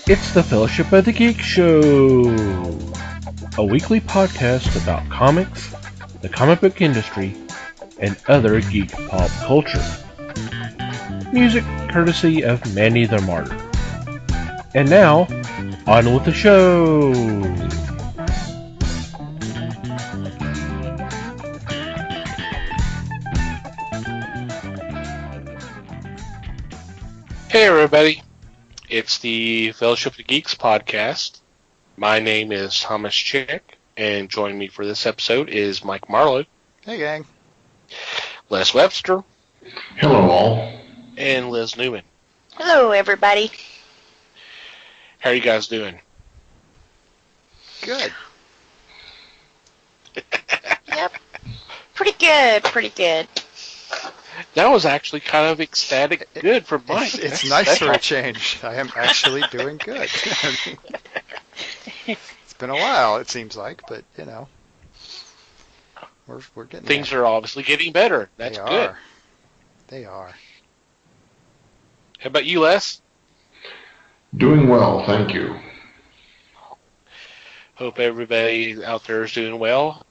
It's the Fellowship of the Geek Show, a weekly podcast about comics, the comic book industry, and other geek pop culture. Music courtesy of Manny the Martyr. And now, on with the show! Hey everybody, it's the Fellowship of the Geeks podcast. My name is Thomas Chick, and joining me for this episode is Mike Marlowe. Hey gang. Les Webster. Hello all. And Liz Newman. Hello everybody. How are you guys doing? Good. Yep. Pretty good. That was actually kind of ecstatic good for Mike. It's nice for a change. I am actually doing good. It's been a while, it seems like, but you know, we're getting Things there. are obviously getting better. That's good. They are. How about you, Les? Doing well, thank you. Hope everybody out there is doing well.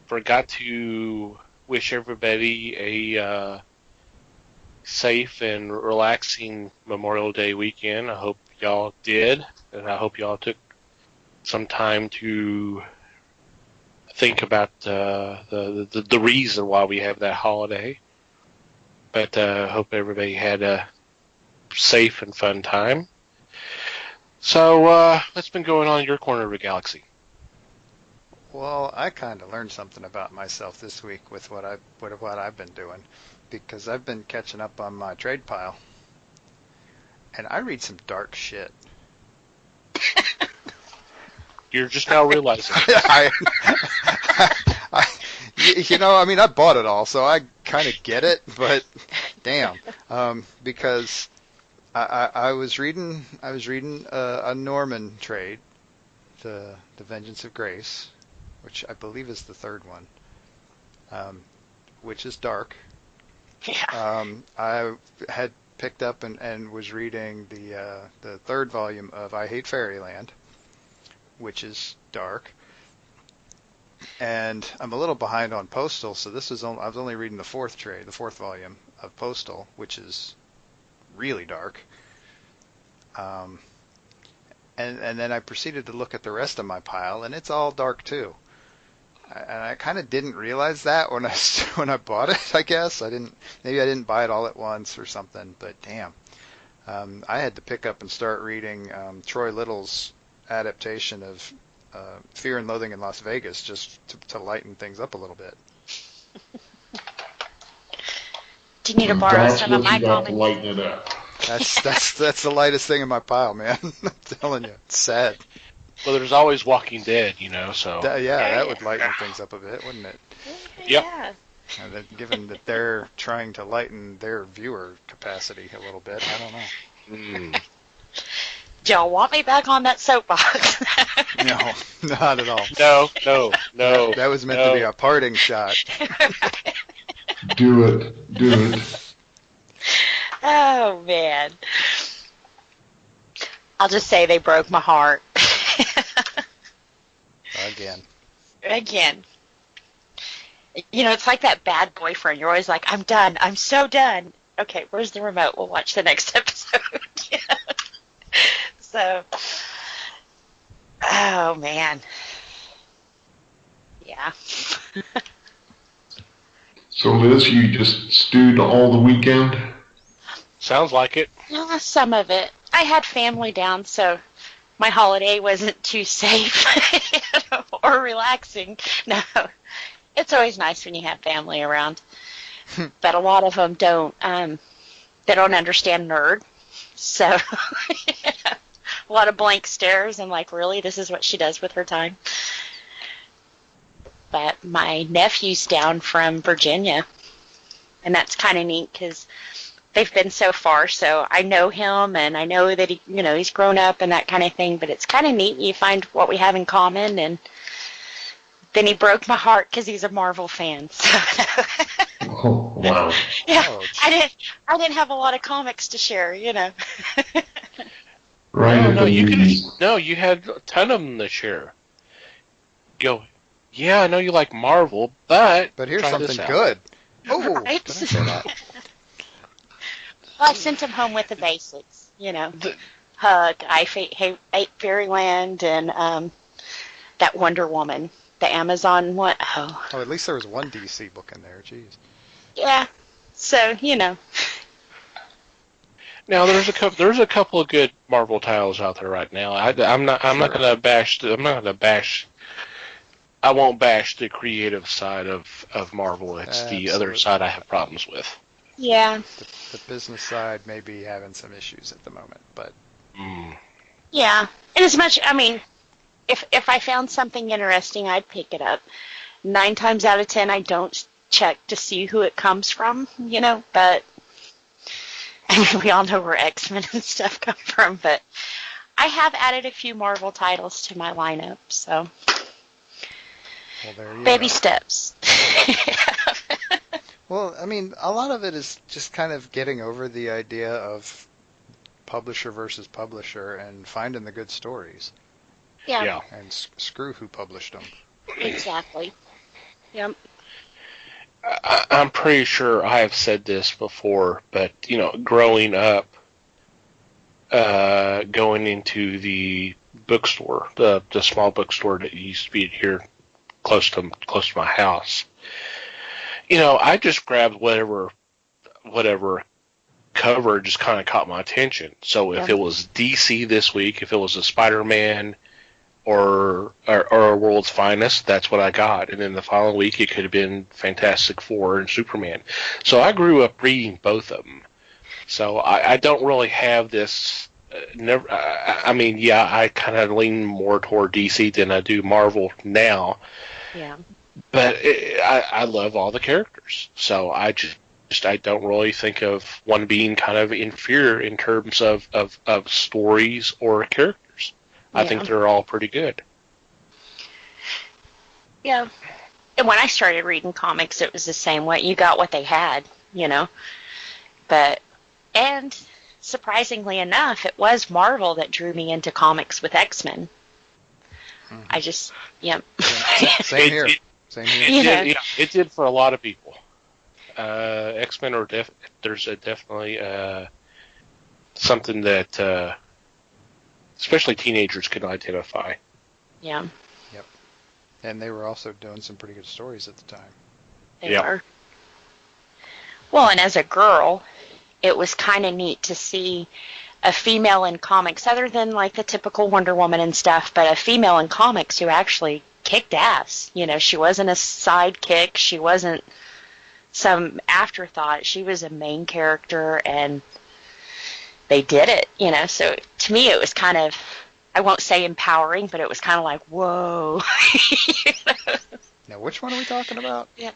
Forgot to wish everybody a safe and relaxing Memorial Day weekend. I hope y'all did, and I hope y'all took some time to think about the reason why we have that holiday. But I hope everybody had a safe and fun time. So, what's been going on in your corner of the galaxy? Well, I kind of learned something about myself this week with what I've been doing, because I've been catching up on my trade pile, and I read some dark shit. You're just now realizing. I bought it all, so I kind of get it, but damn, because I was reading a Norman trade, the Vengeance of Grace, which I believe is the third one, which is dark. Yeah. I had picked up and was reading the third volume of I Hate Fairyland, which is dark. And I'm a little behind on Postal, so I was only reading the fourth volume of Postal, which is really dark. And then I proceeded to look at the rest of my pile, and it's all dark too. And I kind of didn't realize that when I bought it. I guess maybe I didn't buy it all at once or something. But damn, I had to pick up and start reading Troy Little's adaptation of Fear and Loathing in Las Vegas just to lighten things up a little bit. Do you need to borrow some of my That's what you got to comics? lighten it up. That's the lightest thing in my pile, man. I'm telling you, it's sad. Well, there's always Walking Dead, so. That would lighten things up a bit, wouldn't it? Yep. Yeah. And then, given that they're trying to lighten their viewer capacity a little bit, I don't know. Do y'all want me back on that soapbox? No, not at all. No. That was meant to be a parting shot. Do it. Oh, man. I'll just say they broke my heart. Again. It's like that bad boyfriend. You're always like, I'm done. I'm so done. Okay, where's the remote? We'll watch the next episode. So, oh, man. Yeah. So Liz, you just stewed all the weekend? Sounds like it. Some of it. I had family down, so my holiday wasn't too safe or relaxing. No, it's always nice when you have family around, but a lot of them don't. They don't understand nerd, so a lot of blank stares and like, really, this is what she does with her time. But my nephew's down from Virginia, and that's kind of neat because they've been so far, so I know him, and I know that he's grown up and that kind of thing, but it's kind of neat. You find what we have in common, and then he broke my heart because he's a Marvel fan. So. Oh, wow. Yeah, I didn't have a lot of comics to share, Right at No, the you could. knees. No, you had a ton of them this year. Go. Yeah, I know you like Marvel, but But here's try something this out. good. Oh, Right? did I say that? Well, I sent him home with the basics, you know. The- Hug, Hate Fairyland, and that Wonder Woman, the Amazon one. Oh, Oh, at least there was one DC book in there. Jeez. yeah. So, you know. Now there's a couple of good Marvel titles out there right now. I'm not gonna bash. I won't bash the creative side of Marvel. It's the other Absolutely. side I have problems with. Yeah. The business side may be having some issues at the moment, but Yeah. And as much, I mean, if I found something interesting, I'd pick it up. 9 times out of 10, I don't check to see who it comes from, you know, but I mean, we all know where X-Men and stuff come from, but I have added a few Marvel titles to my lineup, so well, there you baby go. steps. Well, I mean, a lot of it is just kind of getting over the idea of publisher versus publisher and finding the good stories. Yeah, And screw who published them. exactly. Yep. I'm pretty sure I have said this before, but you know, growing up, going into the bookstore, the small bookstore that used to be here close to my house, you know, I just grabbed whatever cover just kind of caught my attention. So if it was DC this week, if it was a Spider-Man or a World's Finest, that's what I got. And then the following week, it could have been Fantastic Four and Superman. So I grew up reading both of them. So I don't really have this. I mean, yeah, I kind of lean more toward DC than I do Marvel now. Yeah. But I love all the characters. So I don't really think of one being kind of inferior in terms of stories or characters. I think they're all pretty good. Yeah. And when I started reading comics, it was the same way. You got what they had, you know. And surprisingly enough, it was Marvel that drew me into comics with X-Men. I just, Same here. Same here. It did for a lot of people. X-Men are there's definitely something that especially teenagers can identify. Yeah. Yep. And they were also doing some pretty good stories at the time. They were. Well, and as a girl, it was kind of neat to see a female in comics, other than like the typical Wonder Woman and stuff, but a female in comics who actually kicked ass. You know, she wasn't a sidekick. She wasn't some afterthought. She was a main character, and they did it, you know. So to me, it was kind of, I won't say empowering, but it was kind of like, whoa. You know? Now, which one are we talking about? Yeah.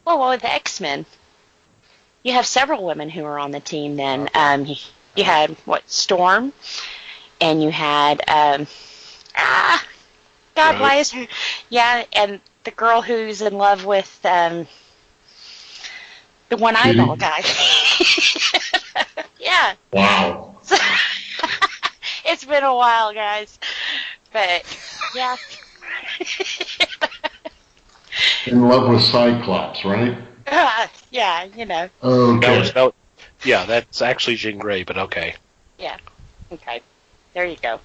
Well, with the X-Men, you have several women who are on the team then. Okay. You had, Storm, and you had, God, why is her, and the girl who's in love with, the one eyeball guy. Yeah. Wow. It's been a while, guys. But, yeah. In love with Cyclops, right? Yeah, you know. Okay. That's actually Jean Grey, but okay. Yeah. Okay. There you go.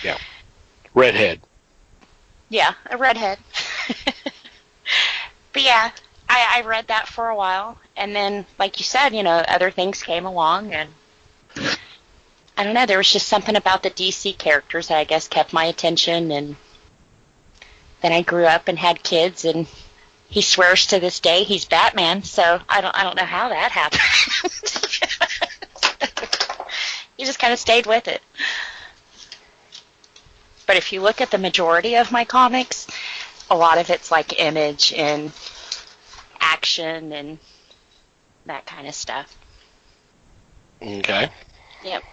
Yeah. Redhead. Yeah, a redhead. But yeah, I read that for a while, and then, like you said, you know, other things came along, and I don't know, there was just something about the DC characters that I guess kept my attention, and then I grew up and had kids, and he swears to this day he's Batman, so I don't know how that happened. He just kind of stayed with it. But if you look at the majority of my comics, a lot of it's like Image and action and that kind of stuff. Okay. Yep.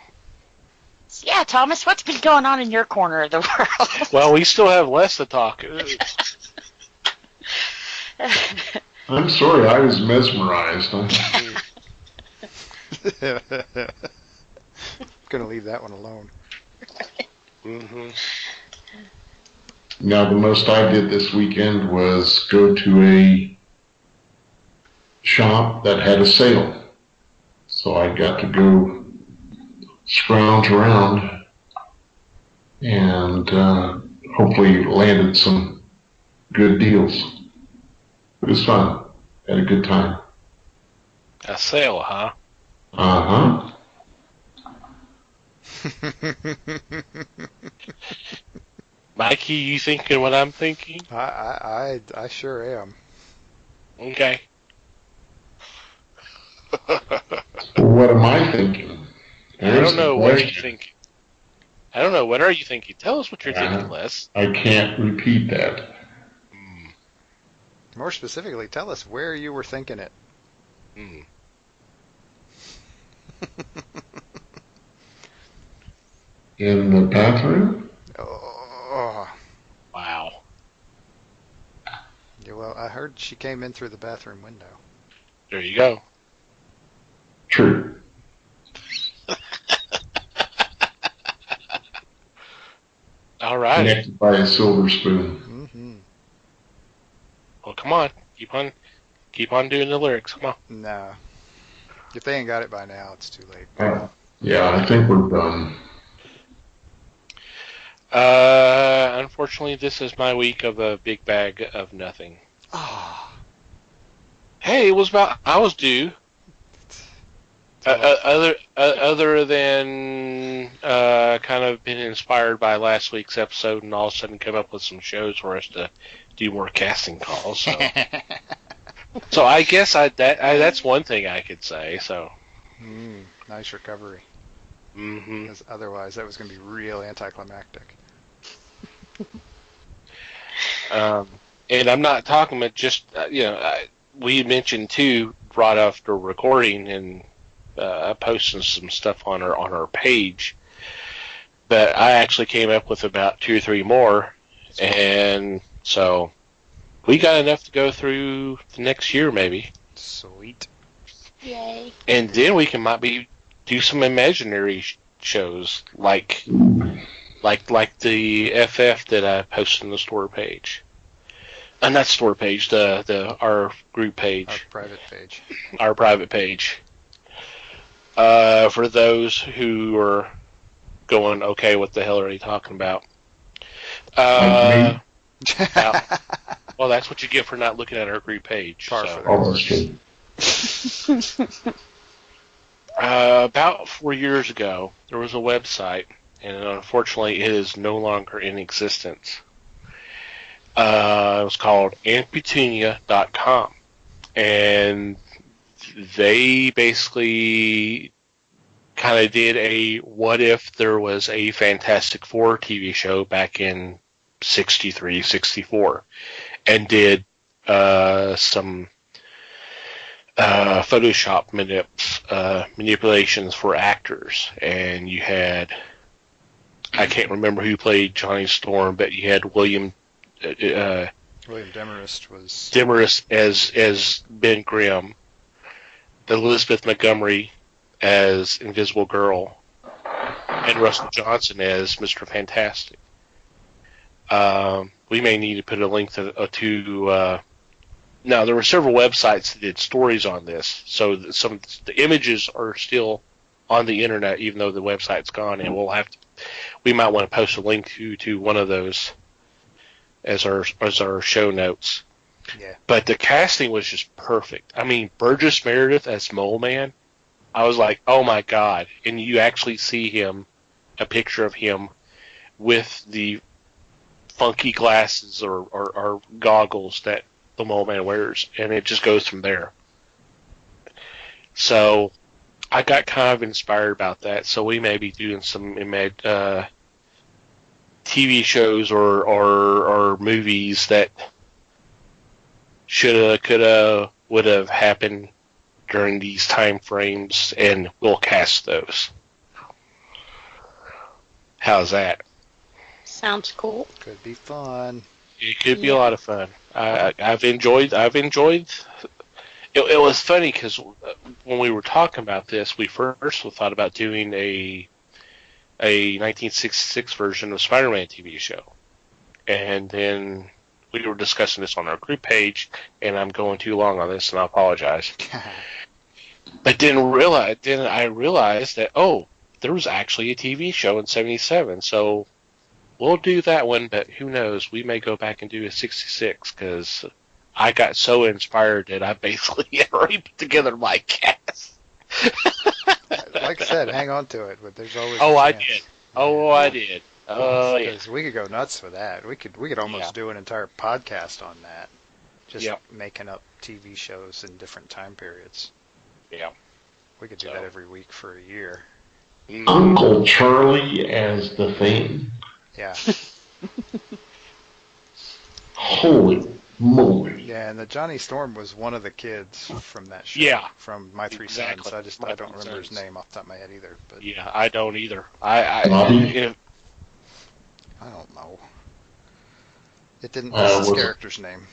So yeah, Thomas, what's been going on in your corner of the world? Well, we still have less to talk. I'm sorry, I was mesmerized. Gonna leave that one alone. Mm-hmm. Now, the most I did this weekend was go to a shop that had a sale. So I got to go scrounge around and hopefully landed some good deals. It was fun. Had a good time. A sale, huh? Uh-huh. Mikey, you thinking what I'm thinking? I sure am. Okay. What am I thinking? I don't know what you think. I don't know. What are you thinking? Tell us what you're thinking, Les. I can't repeat that. More specifically, tell us where you were thinking it. In the bathroom? Oh. Wow. Yeah, well, I heard she came in through the bathroom window. There you go. True. All right. Connected by a silver spoon. Mm-hmm. Well, come on. Keep on doing the lyrics. Come on. No. If they ain't got it by now, it's too late. Yeah, I think we're done. Unfortunately, this is my week of a big bag of nothing. Oh. Hey, it was about. I was due. Other than kind of been inspired by last week's episode and all of a sudden come up with some shows for us to do more casting calls. So, so I guess that's one thing I could say. So, Nice recovery. Mm-hmm. Because otherwise, that was going to be real anticlimactic. And I'm not talking about just we mentioned too right after recording and posting some stuff on our page, but I actually came up with about 2 or 3 more, and so we got enough to go through the next year maybe. Sweet. Yay. And then we can maybe do some imaginary shows like the FF that I posted on the store page. Not store page, our group page. Our private page. Our private page. For those who are going, okay, what the hell are they talking about? Well, that's what you get for not looking at our group page. Par so. for the course. About 4 years ago, there was a website, and unfortunately it is no longer in existence. It was called amputunia.com, and they basically kind of did a what if there was a Fantastic Four TV show back in 63, 64, and did some Photoshop manipulations for actors. And you had, I can't remember who played Johnny Storm, but you had William Demarest was... Demarest as Ben Grimm, Elizabeth Montgomery as Invisible Girl, and Russell Johnson as Mr. Fantastic. We may need to put a link to now, there were several websites that did stories on this, so the images are still on the internet, even though the website's gone, and we might want to post a link to one of those as our show notes. Yeah. But the casting was just perfect. I mean, Burgess Meredith as Mole Man, I was like, oh my god! And you actually see him, a picture of him with the funky glasses or goggles that the Mole Man wears, and it just goes from there. So I got kind of inspired about that. So we may be doing some TV shows or movies that shoulda, coulda, would have happened during these time frames, and we'll cast those. How's that? Sounds cool. Could be fun. It could be a lot of fun. I've enjoyed. It was funny because when we were talking about this, we first thought about doing a a 1966 version of Spider-Man TV show. And then we were discussing this on our group page, and I'm going too long on this, and I apologize. But then I realized that, there was actually a TV show in 77, so we'll do that one, but who knows, we may go back and do a 66, because I got so inspired that I basically already put together my cast. Like I said, hang on to it, but there's always I did. I did. Oh, yeah. We could go nuts with that. We could almost do an entire podcast on that. Just making up TV shows in different time periods. Yeah. We could do that every week for a year. Uncle Charlie as the thing. Yeah. Holy moly. Yeah, and the Johnny Storm was one of the kids from that show. Yeah. From My Three Sons. I don't remember his name off the top of my head either. But yeah, I don't either. Bobby? I don't know. It didn't list his character's name.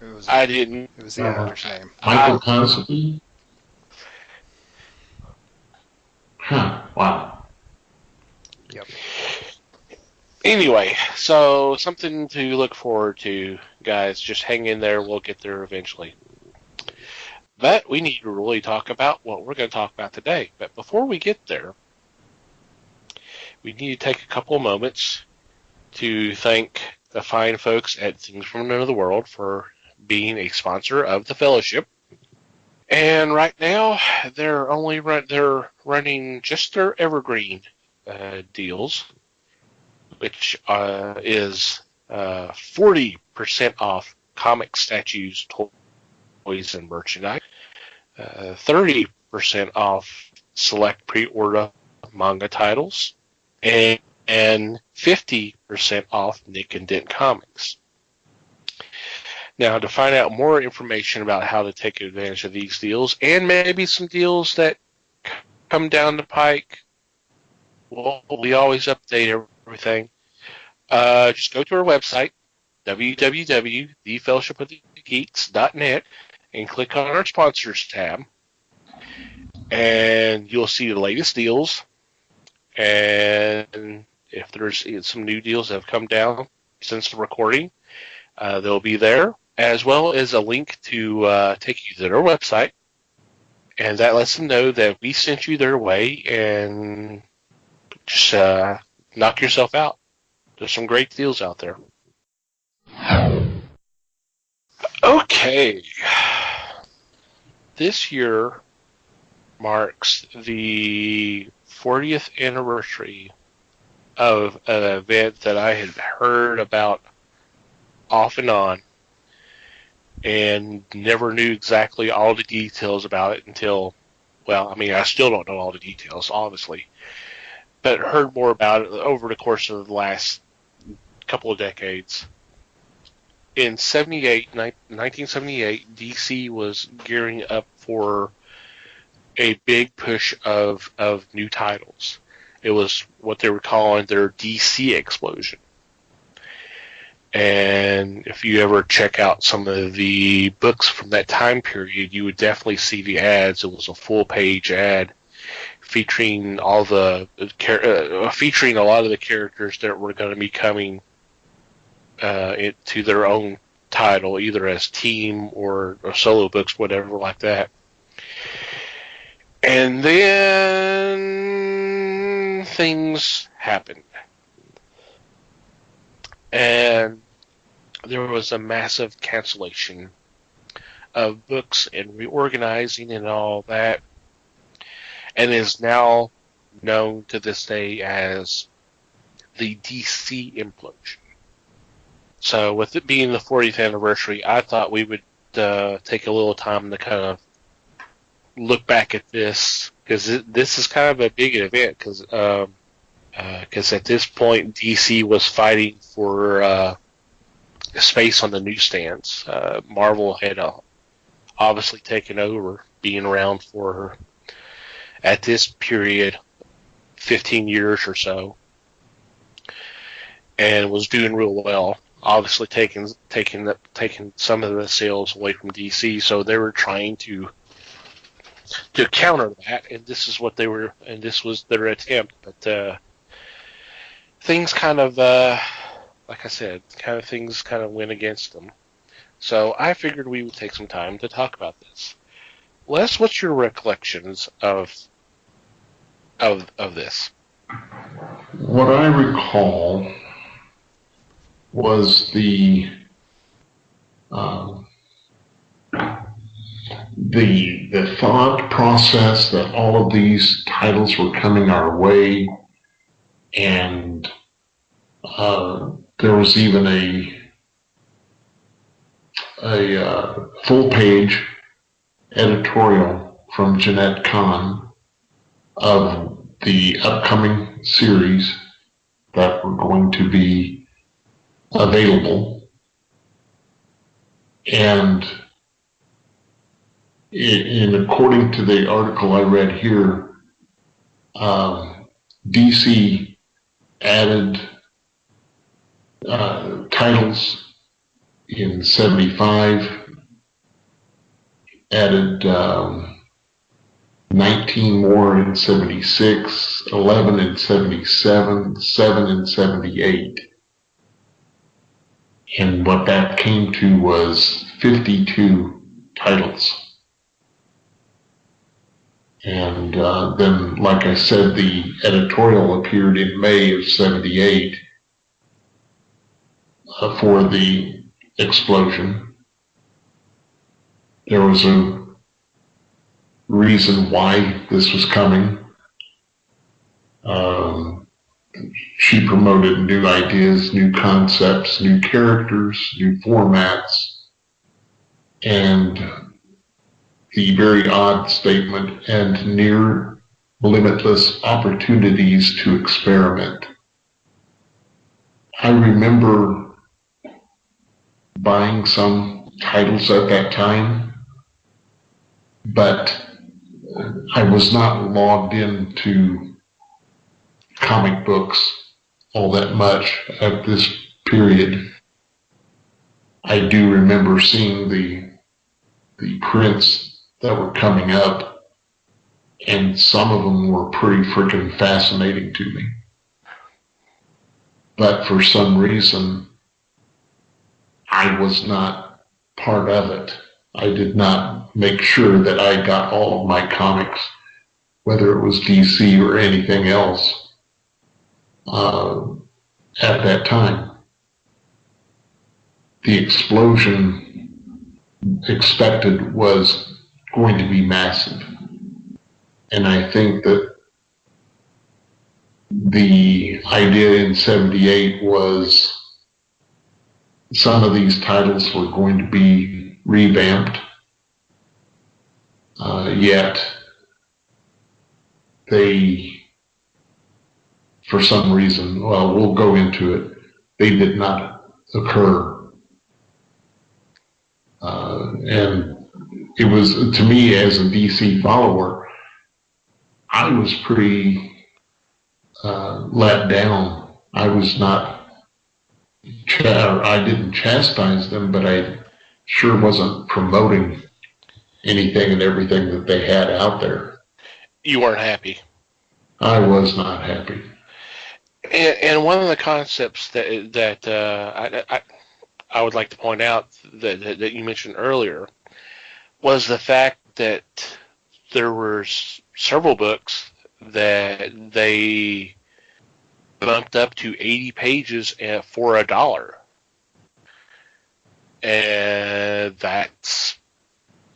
It was the actor's name. Michael Constantine? Huh, wow. Yep. Anyway, so something to look forward to, guys. Just hang in there. We'll get there eventually. But we need to really talk about what we're going to talk about today. But before we get there, we need to take a couple of moments to thank the fine folks at Things from Another World for being a sponsor of the Fellowship. And right now, they're running just their evergreen deals, which is 40% off comic statues, toys, and merchandise, 30% off select pre-order manga titles, and 50% off Nick and Dent comics. Now, to find out more information about how to take advantage of these deals, and maybe some deals that come down the pike, we always update everything. Just go to our website, www.thefellowshipofthegeeks.net, and click on our sponsors tab, and you'll see the latest deals. And if there's some new deals that have come down since the recording, they'll be there, as well as a link to take you to their website. And that lets them know that we sent you their way, and just knock yourself out. There's some great deals out there. Okay. This year marks the 40th anniversary of an event that I had heard about off and on and never knew exactly all the details about it until, I still don't know all the details, obviously, but heard more about it over the course of the last couple of decades. In 1978, DC was gearing up for a big push of new titles. It was what they were calling their DC explosion. And if you ever check out some of the books from that time period, you would definitely see the ads. It was a full-page ad featuring featuring a lot of the characters that were going to be coming to their own title, either as team or solo books, whatever like that. And then things happened. And there was a massive cancellation of books and reorganizing and all that, and is now known to this day as the DC Implosion. So with it being the 40th anniversary, I thought we would take a little time to kind of look back at this, because this is kind of a big event, because at this point DC was fighting for space on the newsstands. Marvel had obviously taken over, being around for, at this period, 15 years or so, and was doing real well. Obviously taking some of the sales away from DC, so they were trying to to counter that, and this is what they were, and this was their attempt. But things kind of, like I said, things kind of went against them. So I figured we would take some time to talk about this. Les, what's your recollections of this? What I recall was the thought process that all of these titles were coming our way, and there was even a full-page editorial from Jenette Khan of the upcoming series that were going to be available. And according to the article I read here, DC added titles in 75, added 19 more in 76, 11 in 77, 7 in 78. And what that came to was 52 titles. And then, like I said, the editorial appeared in May of 78 for the Explosion. There was a reason why this was coming. She promoted new ideas, new concepts, new characters, new formats, and the very odd statement, and near limitless opportunities to experiment. I remember buying some titles at that time, but I was not logged into comic books all that much at this period. I do remember seeing the prints that were coming up, and some of them were pretty freaking fascinating to me. But for some reason, I was not part of it. I did not make sure that I got all of my comics, whether it was DC or anything else, at that time. The Explosion expected was going to be massive. And I think that the idea in 78 was some of these titles were going to be revamped, yet they, for some reason, well, we'll go into it, they did not occur. And it was, to me, as a DC follower, I was pretty let down. I was not, I didn't chastise them, but I sure wasn't promoting anything and everything that they had out there. You weren't happy. I was not happy. And one of the concepts that I would like to point out that you mentioned earlier was the fact that there were several books that they bumped up to 80 pages for $1.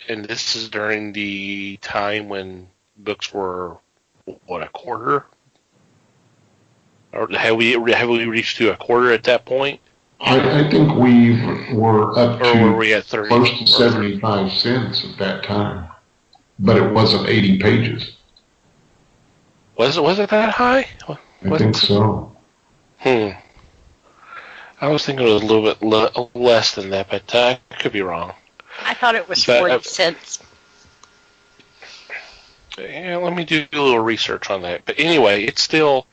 And this is during the time when books were, what, a quarter? Or have we reached to a quarter at that point? I think we were up to were we at 30? Close to 75 cents at that time, but it wasn't 80 pages. Was it that high? I think so. I was thinking it was a little bit less than that, but I could be wrong. I thought it was 40 cents. Yeah, let me do a little research on that. But anyway, it's still,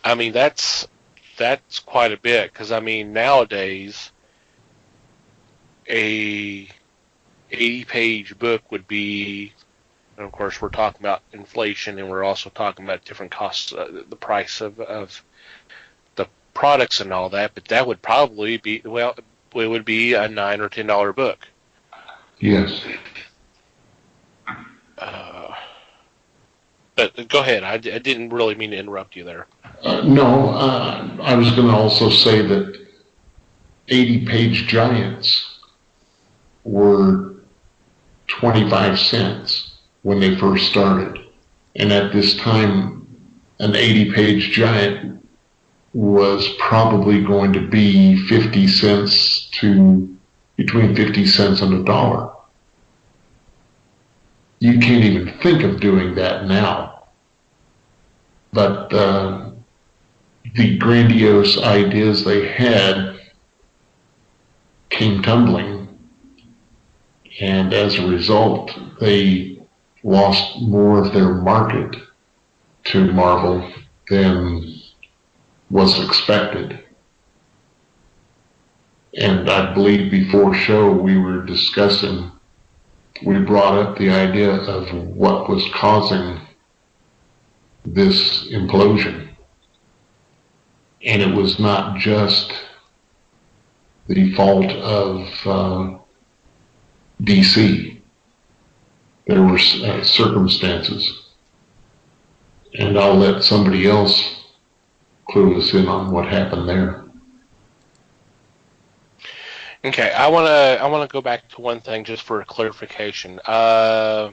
I mean, that's quite a bit, because I mean, nowadays a 80-page book would be And of course, we're talking about inflation, and we're also talking about different costs, the price of the products and all that. But that would probably be, well, it would be a $9 or $10 book. Yes. But go ahead. I didn't really mean to interrupt you there. No, I was going to also say that 80-page giants were 25 cents when they first started. And at this time, an 80-page giant was probably going to be 50 cents to between 50 cents and $1. You can't even think of doing that now. But the grandiose ideas they had came tumbling, and as a result, they lost more of their market to Marvel than was expected. And I believe before show we brought up the idea of what was causing this implosion. And it was not just the fault of DC. There were circumstances. And I'll let somebody else clue us in on what happened there. Okay, I wanna go back to one thing just for clarification. I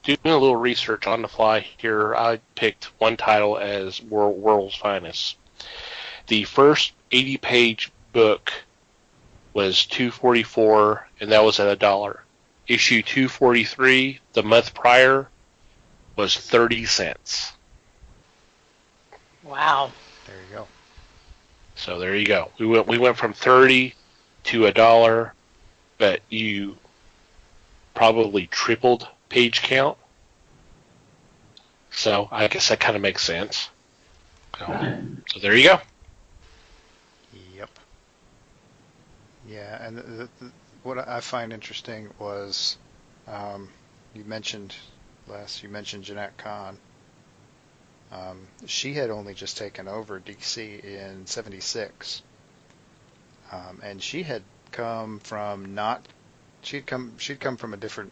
doing a little research on the fly here. I picked one title as World's Finest. The first 80-page book was $2.44, and that was at $1. Issue 243, the month prior, was 30 cents. Wow. There you go. So there you go. We went from 30 to $1, but you probably tripled page count. So I guess that kind of makes sense. So there you go. Yep. Yeah, and what I find interesting was you mentioned Jenette Khan. She had only just taken over DC in '76, and she had come from she'd come from a different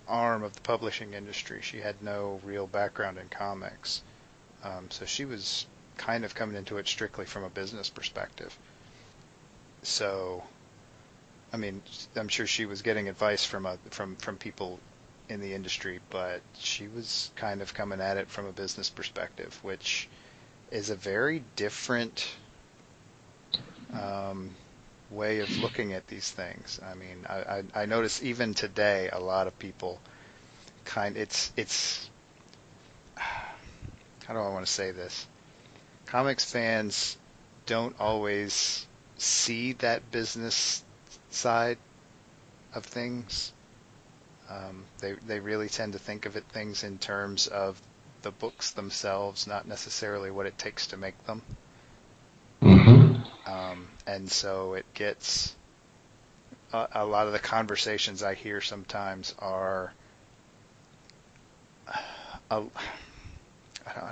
arm of the publishing industry. She had no real background in comics, so she was kind of coming into it strictly from a business perspective. So, I mean, I'm sure she was getting advice from people in the industry, but she was kind of coming at it from a business perspective, which is a very different way of looking at these things. I mean, I notice even today a lot of people it's how do I want to say this? Comics fans don't always see that business side of things. They really tend to think of things in terms of the books themselves, not necessarily what it takes to make them. Mm-hmm. And so it gets a lot of the conversations I hear sometimes are I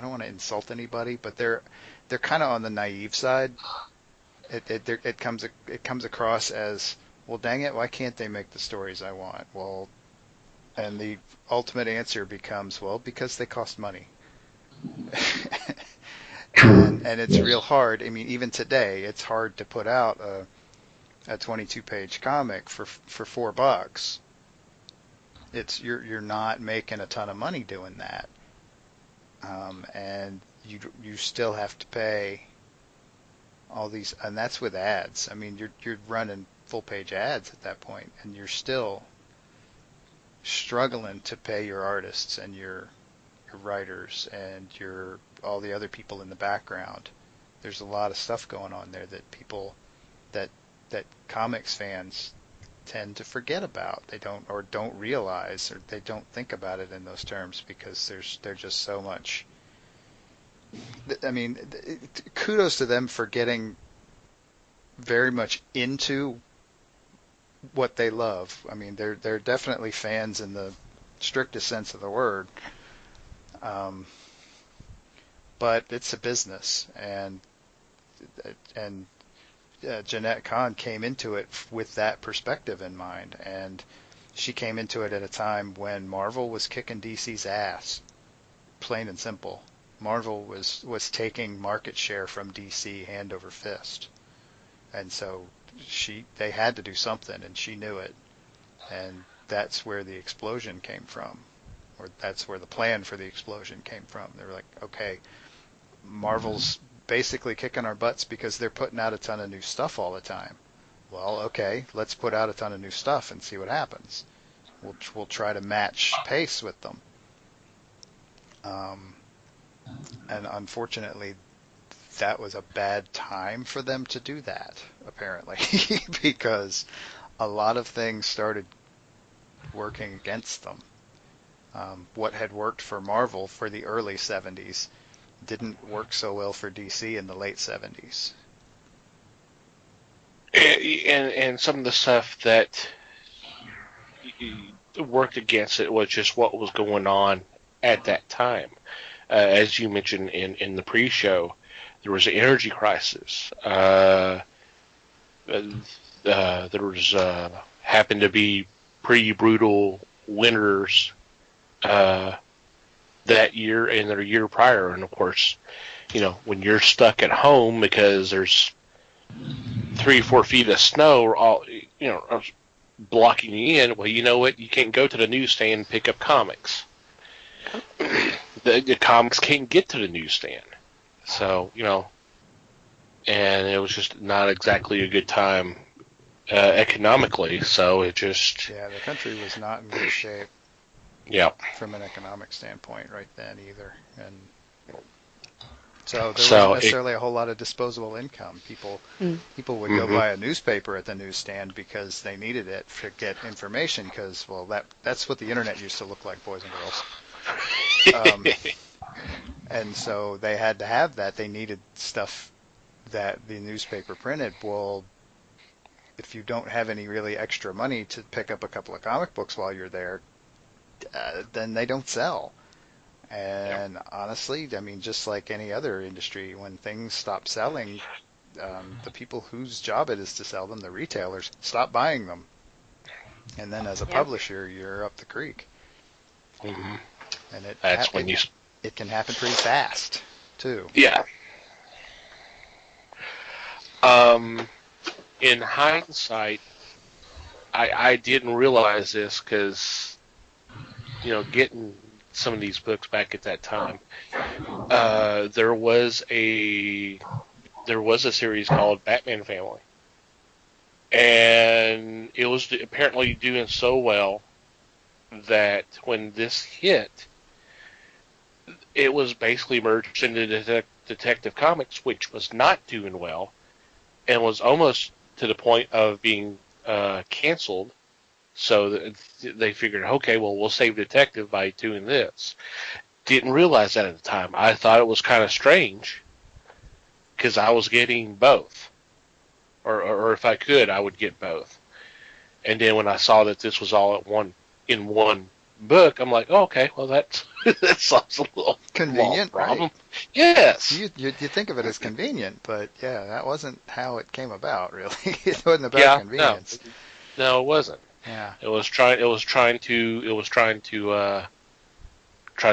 don't want to insult anybody, but they're kind of on the naive side. It comes across as, well, dang it, why can't they make the stories I want? Well, and the ultimate answer becomes, well, because they cost money. and it's real hard. I mean, even today, it's hard to put out a 22-page comic for $4. You're not making a ton of money doing that, and you still have to pay all these, and that's with ads. I mean, you're running full-page ads at that point, and you're still struggling to pay your artists and your writers and all the other people in the background. There's a lot of stuff going on there that people that comics fans tend to forget about. They don't realize, or they don't think about it in those terms, because there's just so much. I mean, kudos to them for getting very much into what they love. I mean, they're definitely fans in the strictest sense of the word. But it's a business, and Jenette Khan came into it with that perspective in mind, and she came into it at a time when Marvel was kicking DC's ass, plain and simple. Marvel was taking market share from DC hand over fist, and so they had to do something, and she knew it, and that's where the explosion came from, or that's where the plan for the explosion came from. They were like, okay, Marvel's basically kicking our butts because they're putting out a ton of new stuff all the time. Well, okay, let's put out a ton of new stuff and see what happens. We'll try to match pace with them. And unfortunately, that was a bad time for them to do that, apparently, because a lot of things started working against them. What had worked for Marvel for the early 70s didn't work so well for DC in the late 70s. And some of the stuff that worked against it was just what was going on at that time. As you mentioned in the pre-show, there was an energy crisis. There was happened to be pretty brutal winters that year and the year prior, and of course, when you're stuck at home because there's 3 or 4 feet of snow, all blocking you in. Well, you know what? You can't go to the newsstand and pick up comics. The comics can't get to the newsstand, so and it was just not exactly a good time economically. So it just the country was not in good shape. Yeah. From an economic standpoint, right then either, and so there wasn't necessarily a whole lot of disposable income. People would go buy a newspaper at the newsstand because they needed it to get information. Because that's what the internet used to look like, boys and girls. And so they had to have that. They needed stuff that the newspaper printed. Well, if you don't have any really extra money to pick up a couple of comic books while you're there, then they don't sell. And honestly, I mean, just like any other industry, when things stop selling, the people whose job it is to sell them, the retailers, stop buying them. And then as a publisher, you're up the creek. Mm-hmm. And it can happen pretty fast, too. Yeah. In hindsight, I didn't realize this because, getting some of these books back at that time, there was a series called Batman Family, and it was apparently doing so well that when this hit, it was basically merged into Detective Comics, which was not doing well, and was almost to the point of being canceled. So they figured, okay, well, we'll save Detective by doing this. Didn't realize that at the time. I thought it was kind of strange because I was getting both. Or if I could, I would get both. And then when I saw that this was all in one book, I'm like, oh, okay, well, that solves a little convenient problem. Right? Yes. You think of it as convenient, but that wasn't how it came about, really. It wasn't about convenience. No, it wasn't. Yeah. It was trying to try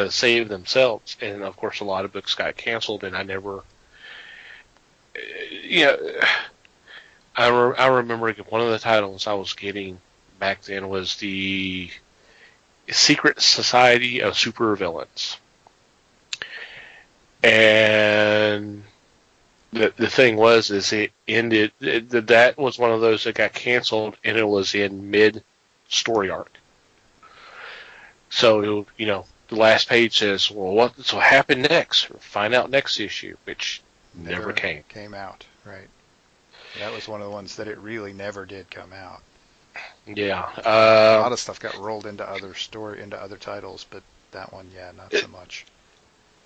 to save themselves, and of course, a lot of books got canceled, and I never. I remember one of the titles I was getting back then was the Secret Society of Supervillains, and the thing was, it ended. That was one of those that got canceled, and it was in mid story arc. So the last page says, "Well, what will happen next? Find out next issue," which never came out. Right. That was one of the ones that it really never did come out. Yeah. A lot of stuff got rolled into other titles, but that one, not so much.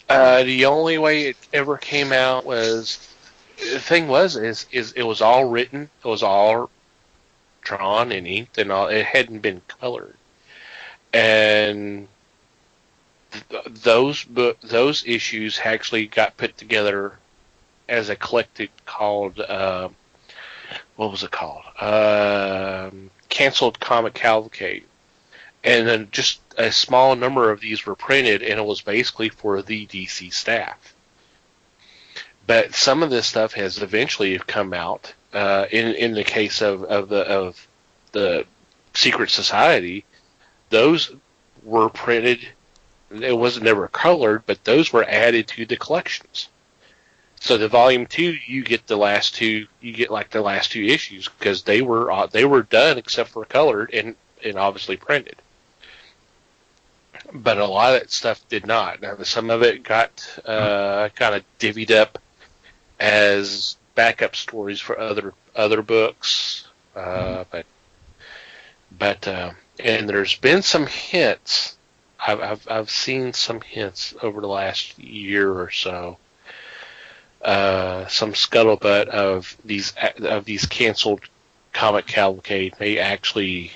The only way it ever came out was, the thing was, is it was all written. It was all drawn and inked and all. It hadn't been colored, and those issues actually got put together as a collected called what was it called? Canceled Comic Cavalcade, and then just a small number of these were printed, and it was basically for the DC staff. But some of this stuff has eventually come out. In the case of the Secret Society, those were printed. It wasn't never colored, but those were added to the collections. So the volume 2, you get the last two. You get like the last 2 issues because they were done except for colored and obviously printed. But a lot of that stuff did not. Now, some of it got kind of divvied up as backup stories for other books. But and there's been some hints. I've seen some hints over the last year or so. Some scuttlebutt of these canceled Comic Cavalcade may actually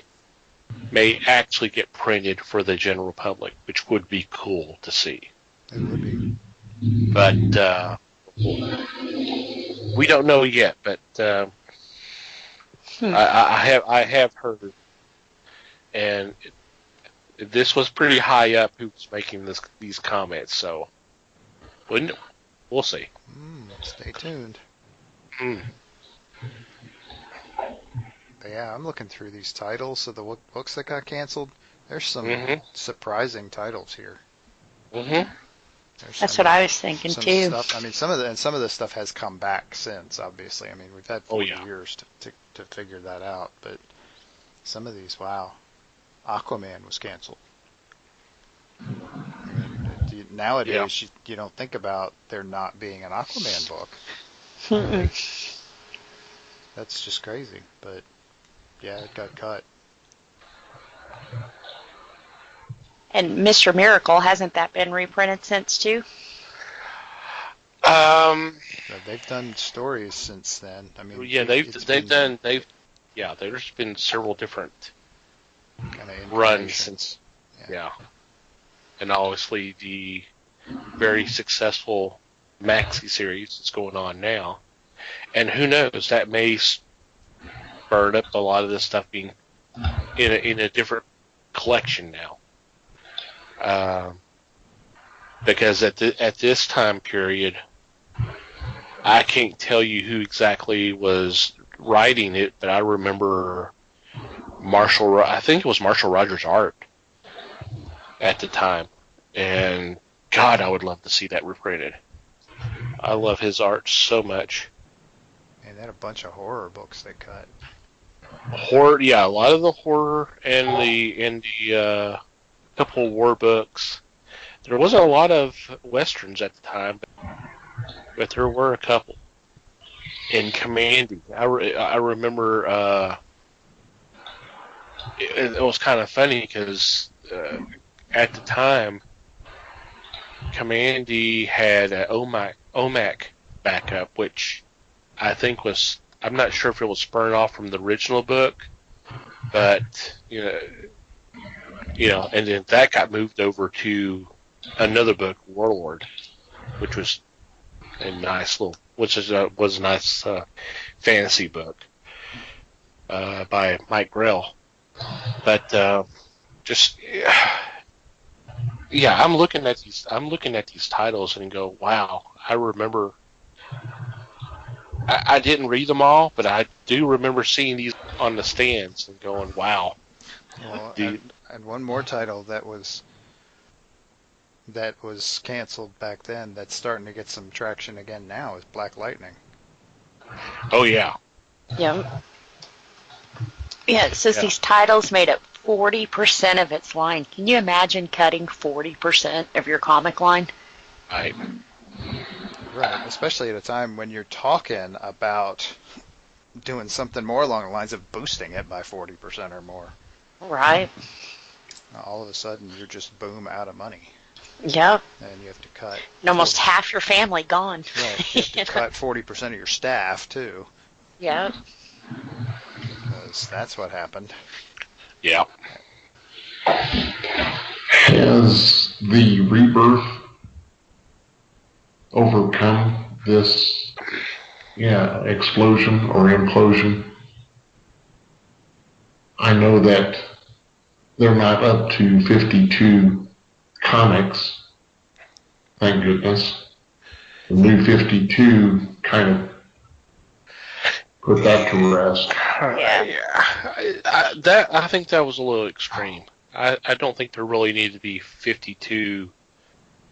get printed for the general public, which would be cool to see. It would be. But we don't know yet. But I have heard, and this was pretty high up who was making these comments. So we'll see. Stay tuned. Mm. But yeah, I'm looking through these titles of the books that got canceled. There's some surprising titles here. Mm-hmm. That's what I was thinking too. Stuff, I mean, some of this stuff has come back since. Obviously, I mean, we've had 40 years to figure that out. But some of these, wow, Aquaman was canceled. I mean, nowadays, you don't think about there not being an Aquaman book. That's just crazy. But yeah, it got cut. And Mr. Miracle, hasn't that been reprinted since too? They've done stories since then. I mean, there's been several different kind of runs since, and obviously the very successful Maxi series that's going on now, and who knows, that may burn up a lot of this stuff being in a different collection now. Because at this time period, I can't tell you who exactly was writing it, but I remember I think it was Marshall Rogers' art at the time, and God, I would love to see that reprinted. I love his art so much. And they had a bunch of horror books they cut. Horror, yeah, a lot of the horror and the couple of war books. There wasn't a lot of westerns at the time, but there were a couple. In Commandy, I remember it was kind of funny because at the time, Commandy had an OMAC backup, which I think was, I'm not sure if it was spurned off from the original book, but and then that got moved over to another book, Warlord, which was a nice was a nice fantasy book by Mike Grell. But I'm looking at these titles and go, wow, I remember. I didn't read them all, but I do remember seeing these on the stands and going, wow. Well, and one more title that was canceled back then that's starting to get some traction again now is Black Lightning. Oh, yeah. Yeah. Yeah, it says these titles made up 40% of its line. Can you imagine cutting 40% of your comic line? Right. Right, especially at a time when you're talking about doing something more along the lines of boosting it by 40% or more. Right. All of a sudden, you're just boom out of money. Yep. And you have to cut. And almost half your family gone. Right. You have to cut 40% of your staff, too. Yep. that's what happened. Yeah. Has the rebirth overcome this, explosion or implosion? I know that they're not up to 52 comics, thank goodness. The new 52 kind of put that to rest. I think that was a little extreme. I don't think there really need to be 52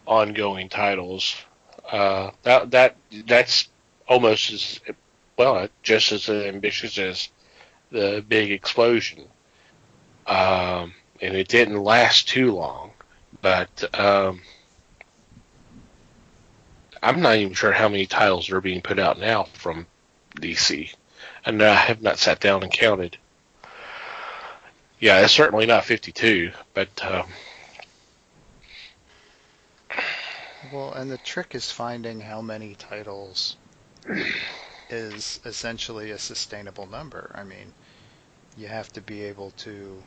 ongoing titles. That's almost as just as ambitious as the big explosion. And it didn't last too long, but I'm not even sure how many titles are being put out now from DC, and I have not sat down and counted. Yeah, it's certainly not 52, but Well, and the trick is finding how many titles is essentially a sustainable number. I mean, you have to be able to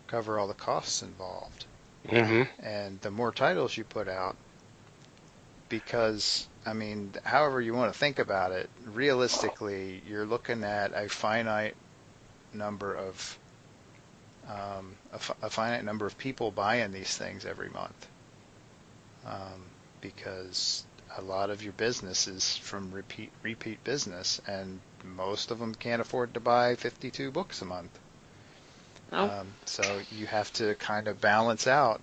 cover all the costs involved. And the more titles you put out, because, I mean, however you want to think about it, realistically, you're looking at a finite number of people buying these things every month, because a lot of your business is from repeat business, and most of them can't afford to buy 52 books a month. So you have to kind of balance out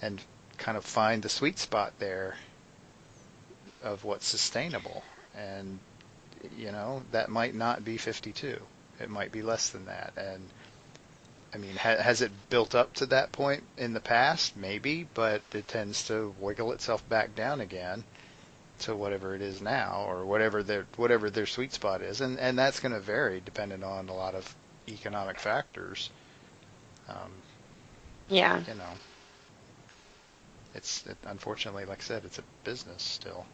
and kind of find the sweet spot there of what's sustainable. And, that might not be 52. It might be less than that. And, I mean, has it built up to that point in the past? Maybe, but it tends to wiggle itself back down again to whatever it is now, or whatever their sweet spot is. And that's going to vary depending on a lot of economic factors. Unfortunately, like I said, it's a business still.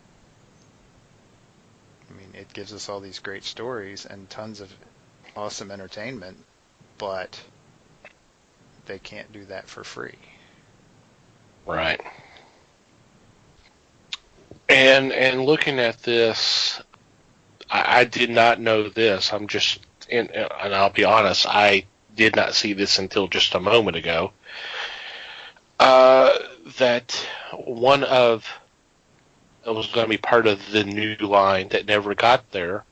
I mean, it gives us all these great stories and tons of awesome entertainment, but they can't do that for free. Right. And looking at this, I did not know this. And I'll be honest, I did not see this until just a moment ago. That one of it was going to be part of the new line that never got there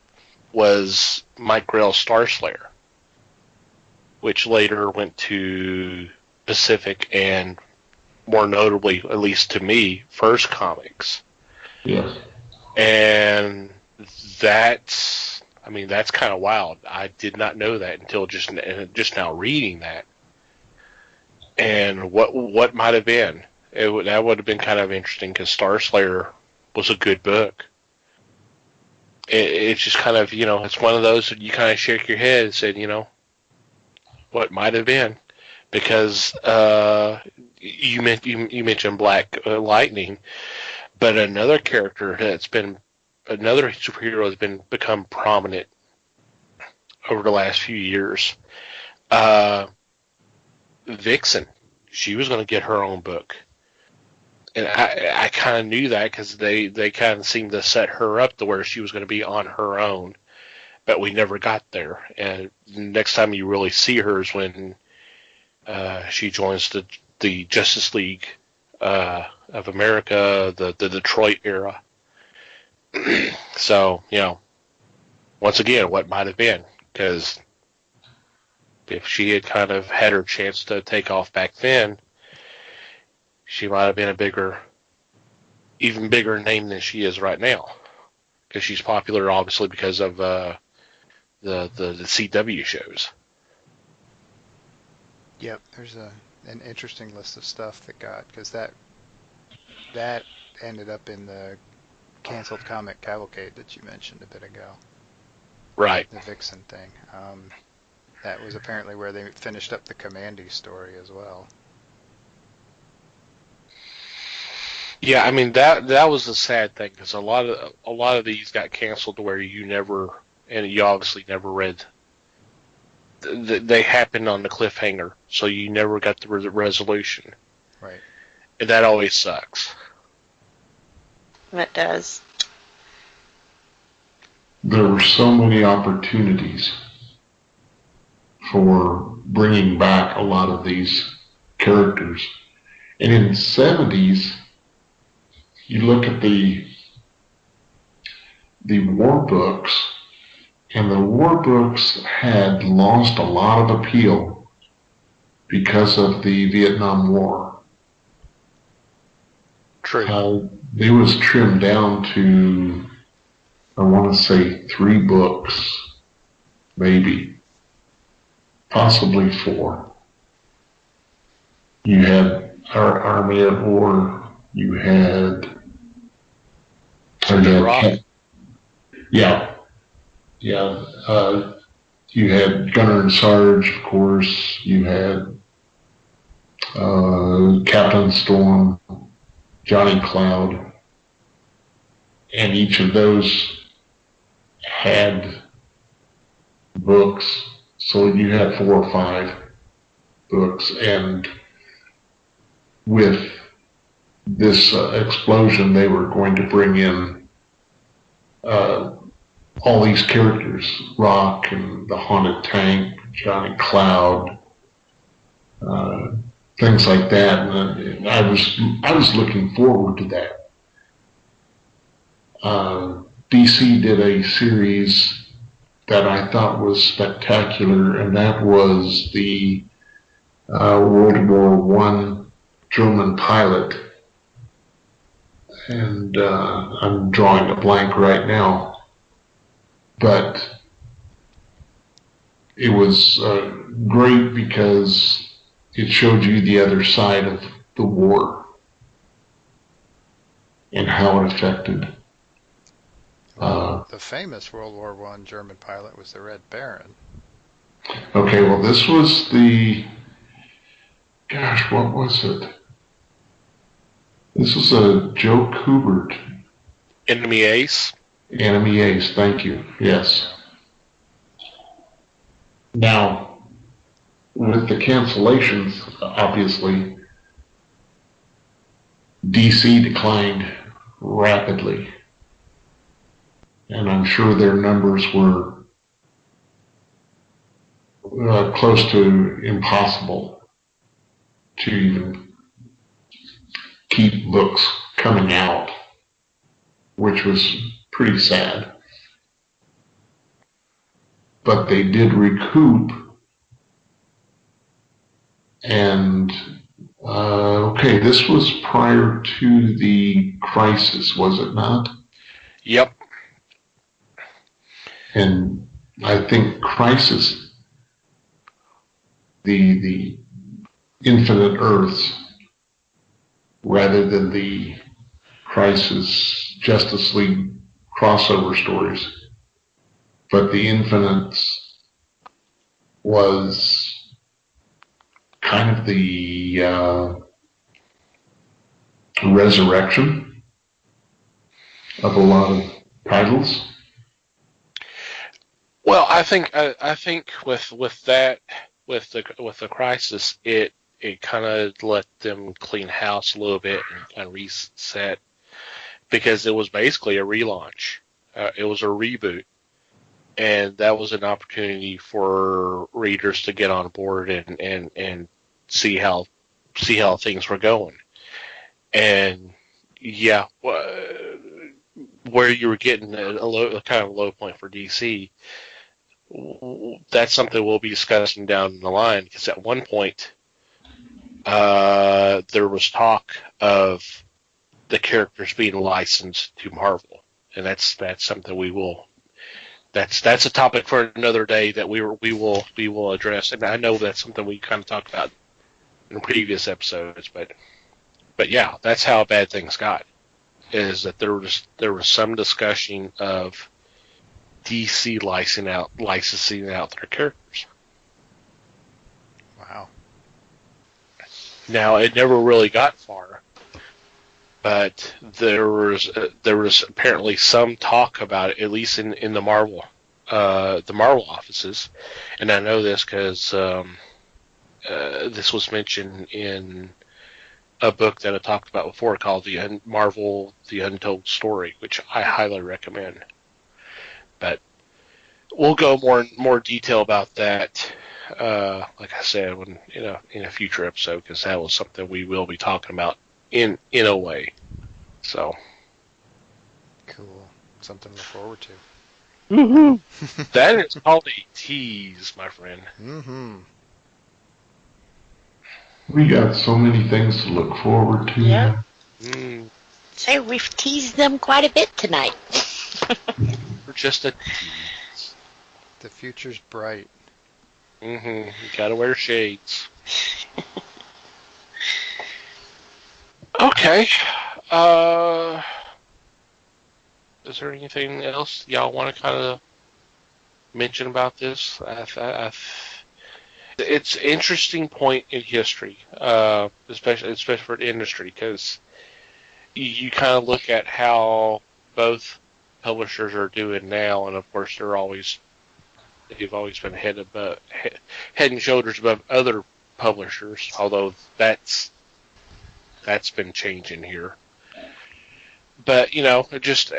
was Mike Grell's Star Slayer, which later went to Pacific and, more notably, at least to me, First Comics. Yes. And that's kind of wild. I did not know that until just now reading that. And what might have been. That would have been kind of interesting, because Star Slayer was a good book. It's just kind of, it's one of those that you kind of shake your head and said, what might have been. Because you mentioned Black Lightning, but another superhero that's become prominent over the last few years, Vixen. She was going to get her own book. And I kind of knew that, because they kind of seemed to set her up to where she was going to be on her own, but we never got there. And the next time you really see her is when she joins the Justice League of America, the Detroit era. So, once again, what might have been, because if she had kind of had her chance to take off back then, she might have been even bigger name than she is right now, because she's popular, obviously, because of the CW shows. Yep, there's an interesting list of stuff because that ended up in the canceled comic cavalcade that you mentioned a bit ago. Right. The Vixen thing. That was apparently where they finished up the Commandy story as well. Yeah, I mean that was a sad thing, because a lot of these got canceled to where you obviously never read they happened on the cliffhanger, so you never got the resolution. Right. And that always sucks. It does. There were so many opportunities for bringing back a lot of these characters. And in the 70s, you look at the war books, and the war books had lost a lot of appeal because of the Vietnam War. True. It was trimmed down to, I want to say, 3 books, maybe, possibly 4. You had our Army at War. You had Rock. Yeah. You had Gunner and Sarge, of course. You had Captain Storm, Johnny Cloud, and each of those had books. So you had 4 or 5 books, and with this explosion, they were going to bring in all these characters, Rock and the Haunted Tank, Johnny Cloud, things like that. And I was looking forward to that. DC did a series that I thought was spectacular, and that was the World War I German pilot. And I'm drawing a blank right now. But it was great because it showed you the other side of the war and how it affected. The famous World War I German pilot was the Red Baron. Okay, well, this was gosh, what was it? This was a Joe Kubert. Enemy Ace. Enemy Ace, thank you. Yes. Now, with the cancellations, obviously, DC declined rapidly. And I'm sure their numbers were close to impossible to even keep books coming out, which was pretty sad. But they did recoup, and okay, this was prior to the crisis, was it not? Yep. And I think Crisis, the Infinite Earths, rather than the Crisis Justice League crossover stories, but the Infinites was kind of the resurrection of a lot of titles. Well, I think with that, with the Crisis, it kind of let them clean house a little bit and kind of reset, because it was basically a relaunch. It was a reboot, and that was an opportunity for readers to get on board and see how things were going. And yeah, where you were getting a kind of low point for DC. That's something we'll be discussing down the line, because at one point there was talk of the characters being licensed to Marvel, and that's something we will. That's a topic for another day that we will address, and I know that's something we kind of talked about in previous episodes, but yeah, that's how bad things got. Is that there was some discussion of DC licensing out their characters. Wow. Now, it never really got far, but there was apparently some talk about it, at least in the Marvel the Marvel offices, and I know this because this was mentioned in a book that I talked about before called Marvel: The Untold Story, which I highly recommend. But we'll go more detail about that, like I said, when in a future episode, because that was something we will be talking about in a way. So Cool, something to look forward to. Mm-hmm. That is called a tease, my friend. Mm-hmm. We got so many things to look forward to. Yep. Mm. So we've teased them quite a bit tonight. We're just a tease. The future's bright. Mm-hmm. You gotta wear shades. Okay. Is there anything else y'all want to kind of mention about this? It's an interesting point in history, especially for the industry, because you kind of look at how both publishers are doing now, and of course they've always been head and shoulders above other publishers, although that's been changing here. But just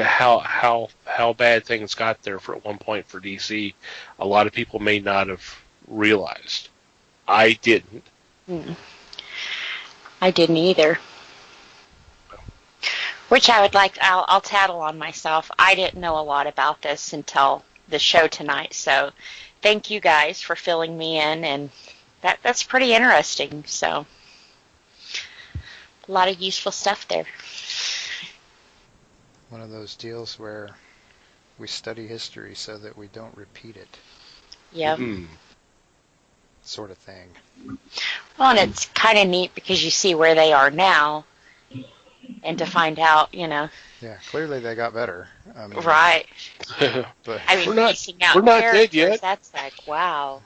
how bad things got there at one point for DC, a lot of people may not have realized. I didn't. I didn't either. Which I'll tattle on myself. I didn't know a lot about this until the show tonight, so thank you guys for filling me in, and that's pretty interesting. So a lot of useful stuff there. One of those deals where we study history so that we don't repeat it. Yep. Mm-hmm. Sort of thing. Well, and it's kind of neat because you see where they are now, and to find out, Yeah, clearly they got better. I mean, right. But I mean, we're not characters, dead yet. That's like, wow.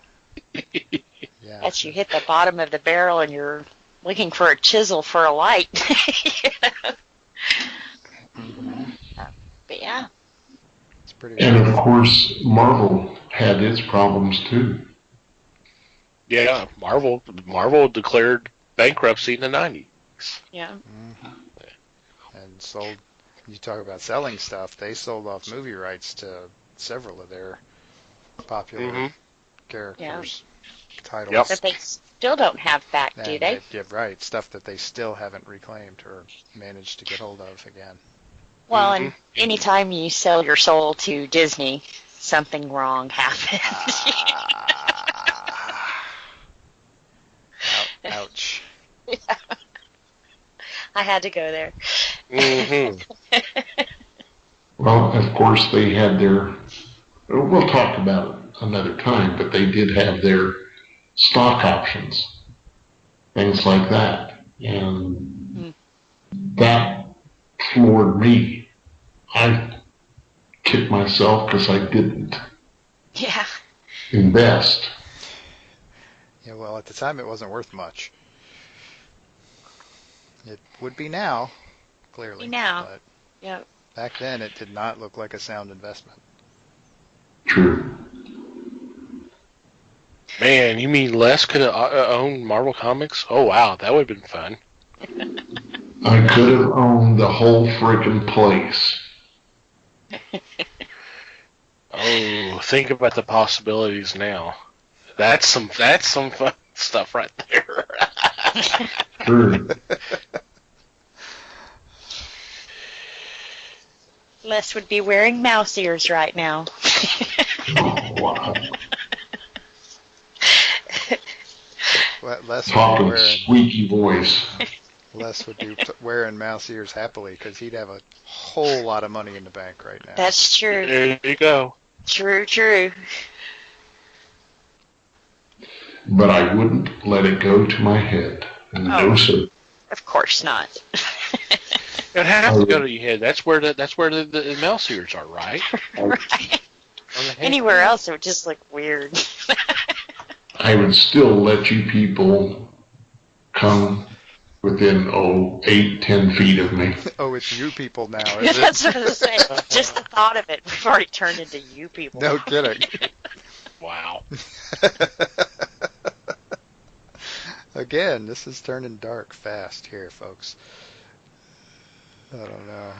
yeah, That's you hit the bottom of the barrel and you're looking for a chisel for a light. But yeah. it's pretty. And of course, Marvel had its problems too. Yeah, Marvel declared bankruptcy in the 90s. Yeah. Mm-hmm. And sold. You talk about selling stuff. They sold off movie rights to several of their popular characters, titles. Yep. That they still don't have back, do they? Yeah, right. Stuff that they still haven't reclaimed or managed to get hold of again. Well, and anytime you sell your soul to Disney, something wrong happens. Ouch. Yeah. I had to go there. Mm-hmm. Well, of course, they had their, we'll talk about it another time, but they did have their stock options, things like that. And that floored me. I kicked myself because I didn't invest. Yeah, well, at the time it wasn't worth much. It would be now, clearly. But yep. back then it did not look like a sound investment. True. Man, you mean Les could have owned Marvel Comics? Oh, wow, that would have been fun. I could have owned the whole freaking place. Oh, think about the possibilities now. That's some fun stuff right there. True. Les would be wearing mouse ears right now. Oh, wow. Les would be Talking wearing, squeaky voice. Les would be wearing mouse ears happily because he'd have a whole lot of money in the bank right now. That's true. There you go. True. But I wouldn't let it go to my head. No, sir. Of course not. It has to go to your head. That's where the mouse ears are, right? Right. Anywhere else, it would just look weird. I would still let you people come within 8-10 feet of me. Oh, it's you people now, is it? That's what I was saying. Just the thought of it, we've already turned into you people. No kidding. Wow. Again, this is turning dark fast here, folks. I don't know.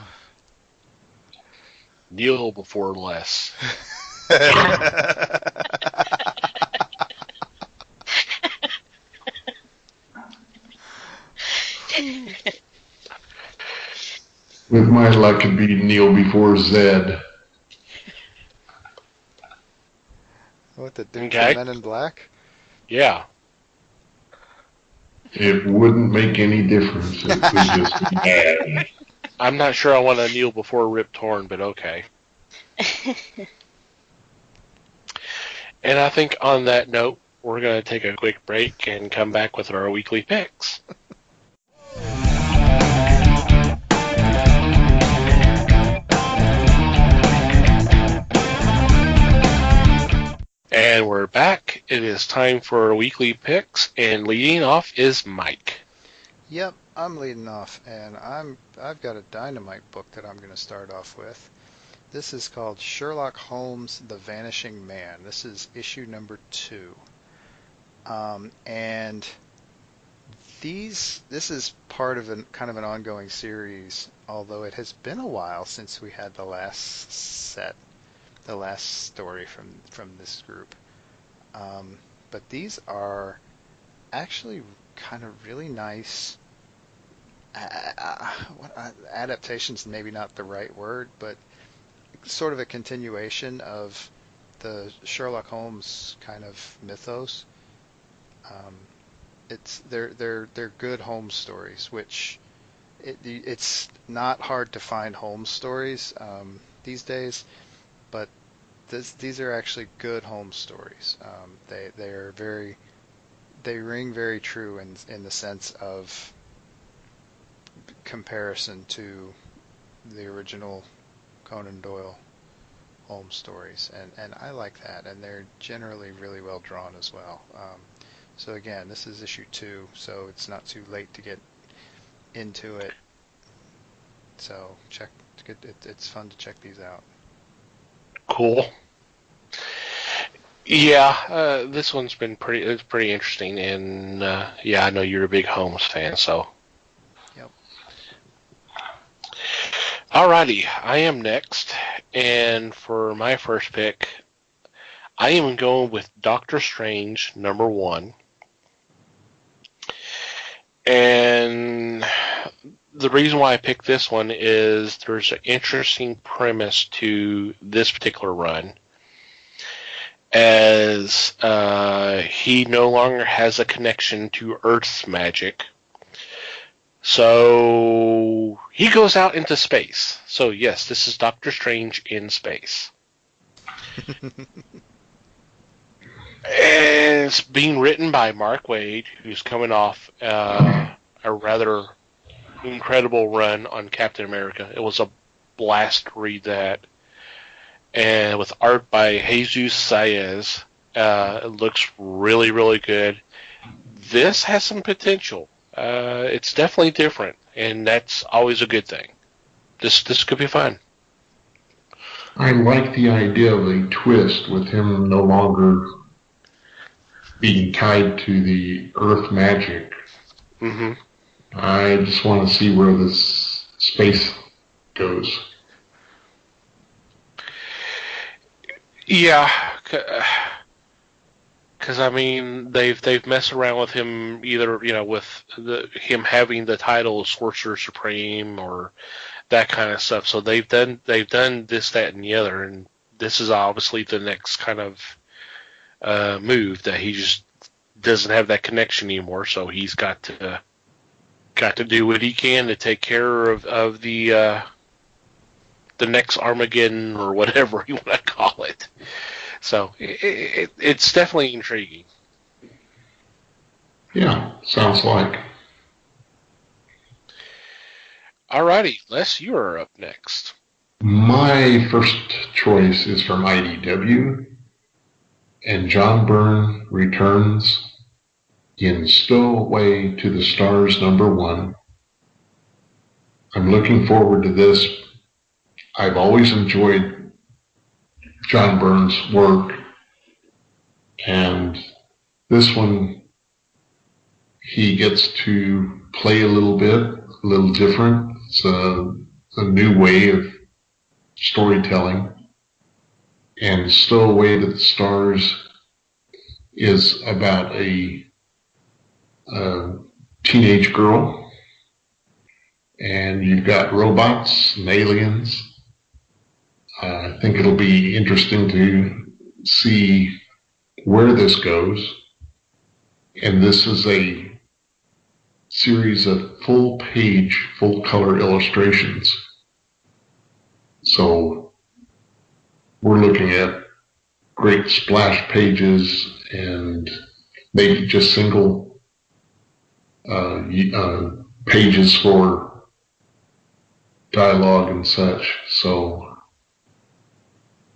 Kneel before less. With my luck, it'd be kneel before Zed. What, the dude Okay. from Men in Black? Yeah. It wouldn't make any difference. It would just be bad. I'm not sure I want to kneel before Rip Torn, but okay. And I think on that note, we're going to take a quick break and come back with our weekly picks. And we're back. It is time for our weekly picks, and leading off is Mike. Yep, I'm leading off, and I've got a dynamite book that I'm going to start off with. This is called Sherlock Holmes: The Vanishing Man. This is issue number 2. And this is part of kind of an ongoing series, although it has been a while since we had the last story from this group. But these are actually kind of really nice adaptations, maybe not the right word, but sort of a continuation of the Sherlock Holmes kind of mythos. They're good Holmes stories, which it's not hard to find Holmes stories these days, but these are actually good Holmes stories. They ring very true in the sense of comparison to the original Conan Doyle Holmes stories, and I like that, and they're generally really well drawn as well. So again, this is issue 2, so it's not too late to get into it. So it's fun to check these out. Cool. Yeah, this one's been pretty interesting, and yeah, I know you're a big Holmes fan, so. Yep. Alrighty, I am next, and for my first pick, I am going with Doctor Strange #1. And the reason why I picked this one is there's an interesting premise to this particular run, as he no longer has a connection to Earth's magic. So he goes out into space. So yes, this is Doctor Strange in space. It's being written by Mark Waid, who's coming off a rather incredible run on Captain America. It was a blast to read that. And with art by Jesus Saez, it looks really, really good. This has some potential. It's definitely different, and that's always a good thing. This could be fun. I like the idea of a twist with him no longer being tied to the Earth magic. Mm-hmm. I just want to see where this space goes. Yeah, because I mean they've messed around with him either with him having the title of Sorcerer Supreme or that kind of stuff. So they've done this, that, and the other, and this is obviously the next kind of move that he just doesn't have that connection anymore. So he's got to do what he can to take care of the next Armageddon or whatever you want to call it. So it's definitely intriguing. Yeah, sounds like. Alrighty, Les, you are up next. My first choice is from IDW, and John Byrne returns in Stowaway to the Stars #1. I'm looking forward to this. I've always enjoyed John Byrne's work, and this one, he gets to play a little bit, a little different. It's a new way of storytelling. And Stowaway to the Stars is about a teenage girl, and you've got robots and aliens. I think it'll be interesting to see where this goes. And this is a series of full-page, full-color illustrations. So we're looking at great splash pages and maybe just single pages for dialogue and such. So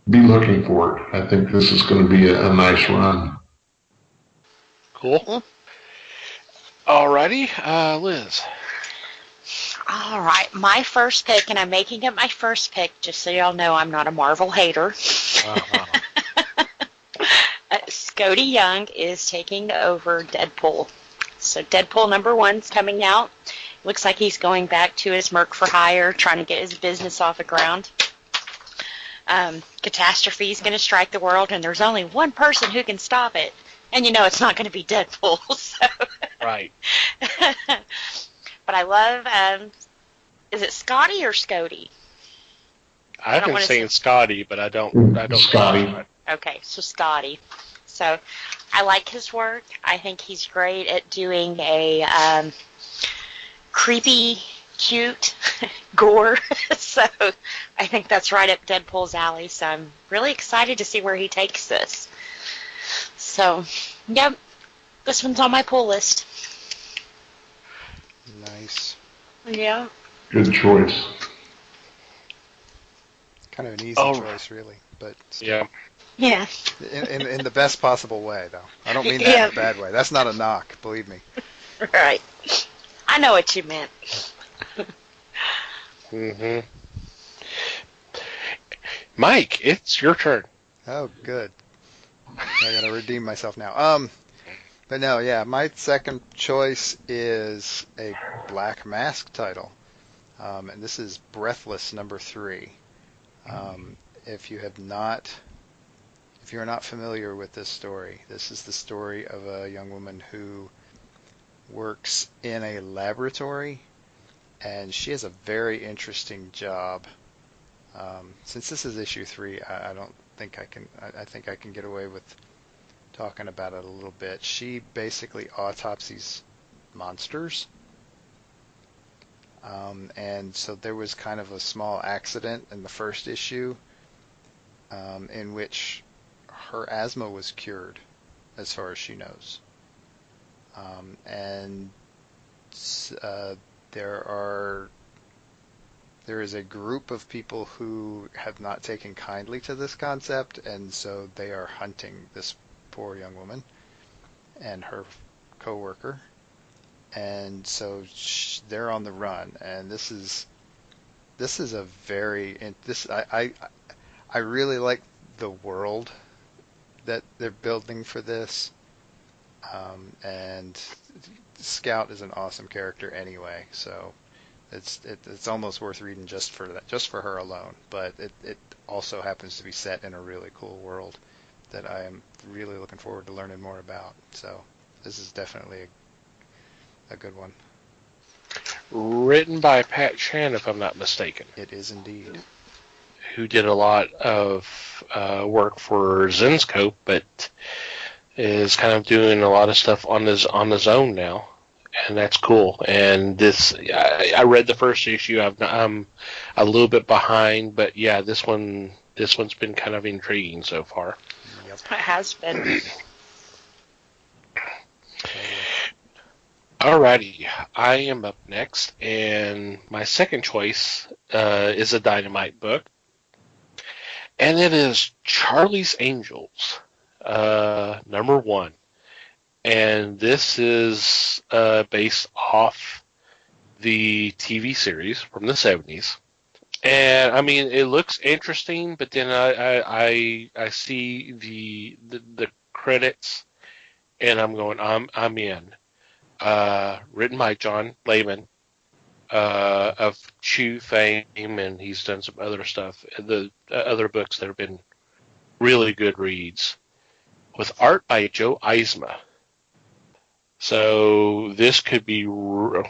be looking for it. I think this is going to be a nice run. Cool. Alrighty, Liz. All right, my first pick, and I'm making it my first pick just so y'all know I'm not a Marvel hater. Scotty Young is taking over Deadpool. So Deadpool #1's coming out. Looks like he's going back to his Merc for Hire, trying to get his business off the ground. Catastrophe is going to strike the world, and there's only one person who can stop it. And you know it's not going to be Deadpool. So. Right. But I love, is it Scotty or Scotty? I've been saying Scotty, but I don't Scotty. know. Okay, so Scotty. So I like his work. I think he's great at doing a creepy, cute gore. So I think that's right up Deadpool's alley. So I'm really excited to see where he takes this. So, yep, this one's on my pull list. Nice. Yeah. Good choice. Kind of an easy choice, really, but yeah. Yeah. In the best possible way, though. I don't mean that in a bad way. That's not a knock, believe me. Right. I know what you meant. Mm-hmm. Mike, it's your turn. Oh, good. I gotta redeem myself now. But no, yeah, my second choice is a Black Mask title, and this is Breathless #3. If you're not familiar with this story, this is the story of a young woman who works in a laboratory, and she has a very interesting job. Since this is issue 3, I don't think I can. I think I can get away with talking about it a little bit. She basically autopsies monsters. And so there was kind of a small accident in the first issue in which her asthma was cured, as far as she knows. There is a group of people who have not taken kindly to this concept, and so they are hunting this poor young woman and her co-worker. And so they're on the run, and this is a very I really like the world that they're building for this, and Scout is an awesome character anyway, so it's almost worth reading just for that, just for her alone. But it also happens to be set in a really cool world that I am really looking forward to learning more about. So this is definitely a good one. Written by Pat Chan, if I'm not mistaken. It is indeed. Who did a lot of work for Zenscope, but is kind of doing a lot of stuff on his own now, and that's cool. And this, I read the first issue. I'm a little bit behind, but yeah, this one's been kind of intriguing so far. Yep. It has been. Alrighty, I am up next, and my second choice is a Dynamite book, and it is Charlie's Angels, #1. And this is based off the TV series from the 70s. And I mean, it looks interesting, but then I see the credits, and I'm going, I'm in. Written by John Layman of Chew fame, and he's done some other stuff. The other books that have been really good reads, with art by Joe Eisma. So this could be a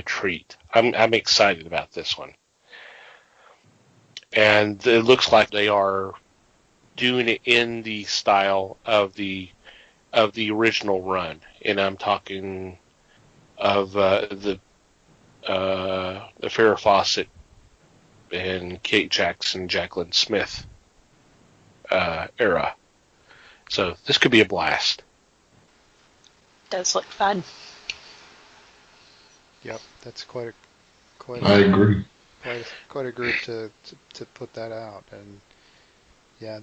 treat. I'm excited about this one, and it looks like they are doing it in the style of the original run, and I'm talking of the Farrah Fawcett and Kate Jackson, Jacqueline Smith era. So this could be a blast. Does look fun. Yep, that's quite I agree. a group to put that out. And yeah,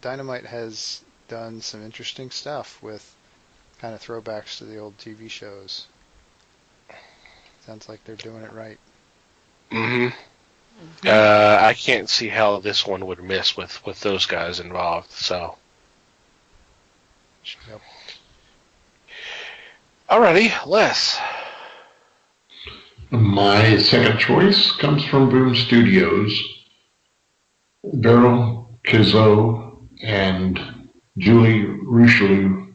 Dynamite has done some interesting stuff with kind of throwbacks to the old TV shows. Sounds like they're doing it right. Mm-hmm. I can't see how this one would miss with those guys involved. So. Yep. Alrighty, Les. My second choice comes from Boom Studios. Beryl Kizot and Julie Richelieu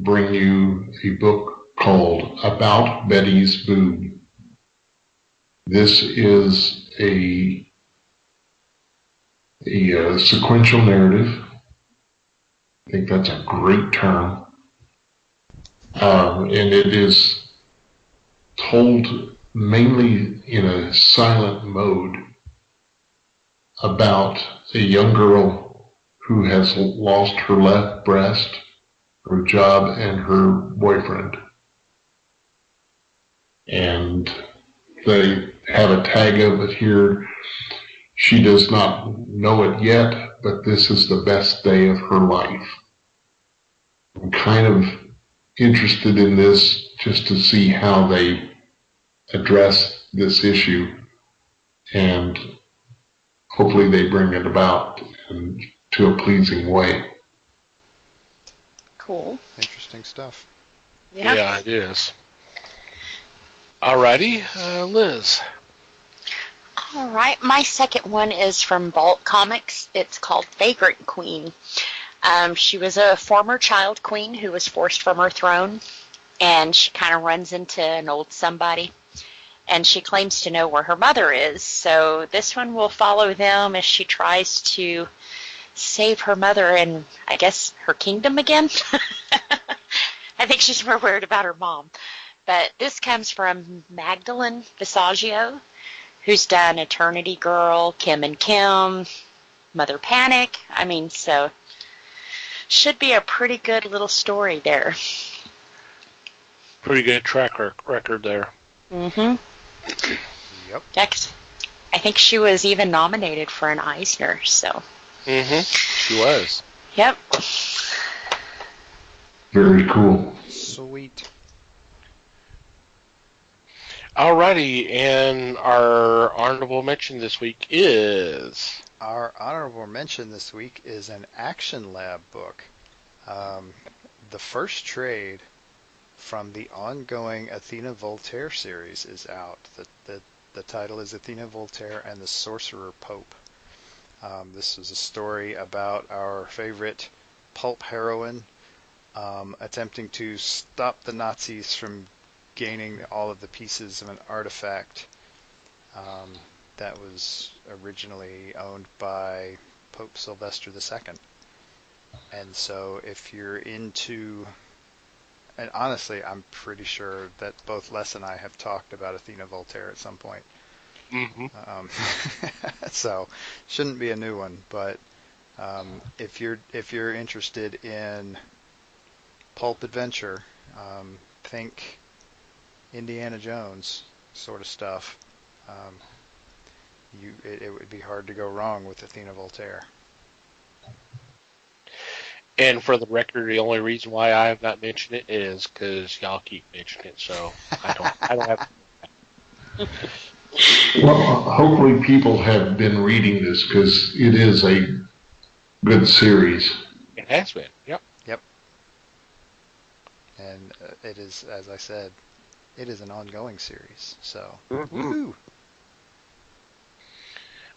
bring you a book called About Betty's Boob. This is a sequential narrative. I think that's a great term. And it is told mainly in a silent mode about a young girl who has lost her left breast, her job, and her boyfriend. And they have a tag of it here. She does not know it yet, but this is the best day of her life. I'm kind of interested in this just to see how they address this issue, and hopefully they bring it about to a pleasing way. Cool. Interesting stuff. Yeah, it is. Alrighty, Liz. All right, my second one is from Vault Comics. It's called Vagrant Queen. She was a former child queen who was forced from her throne, and she kind of runs into an old somebody, and she claims to know where her mother is. So this one will follow them as she tries to save her mother and, I guess, her kingdom again. I think she's more worried about her mom. But this comes from Magdalene Visaggio, who's done Eternity Girl, Kim and Kim, Mother Panic. I mean, so should be a pretty good little story there. Pretty good track record there. Mm-hmm. Yep. Yeah, 'cause I think she was even nominated for an Eisner, so. Mm-hmm. She was. Yep. Very cool. Sweet. Alrighty, and our honorable mention this week is... Our honorable mention this week is an Action Lab book. The first trade from the ongoing Athena Voltaire series is out. The title is Athena Voltaire and the Sorcerer Pope. This is a story about our favorite pulp heroine attempting to stop the Nazis from gaining all of the pieces of an artifact that was originally owned by Pope Sylvester II. And so if you're into, and honestly, I'm pretty sure that both Les and I have talked about Athena Voltaire at some point. Mm-hmm. So shouldn't be a new one, but if you're interested in pulp adventure, think Indiana Jones sort of stuff. It would be hard to go wrong with Athena Voltaire. And for the record, the only reason why I have not mentioned it is because y'all keep mentioning it, so I don't have. Well, hopefully people have been reading this because it is a good series. It has been, yep. Yep. And it is, as I said, it is an ongoing series. So, woohoo!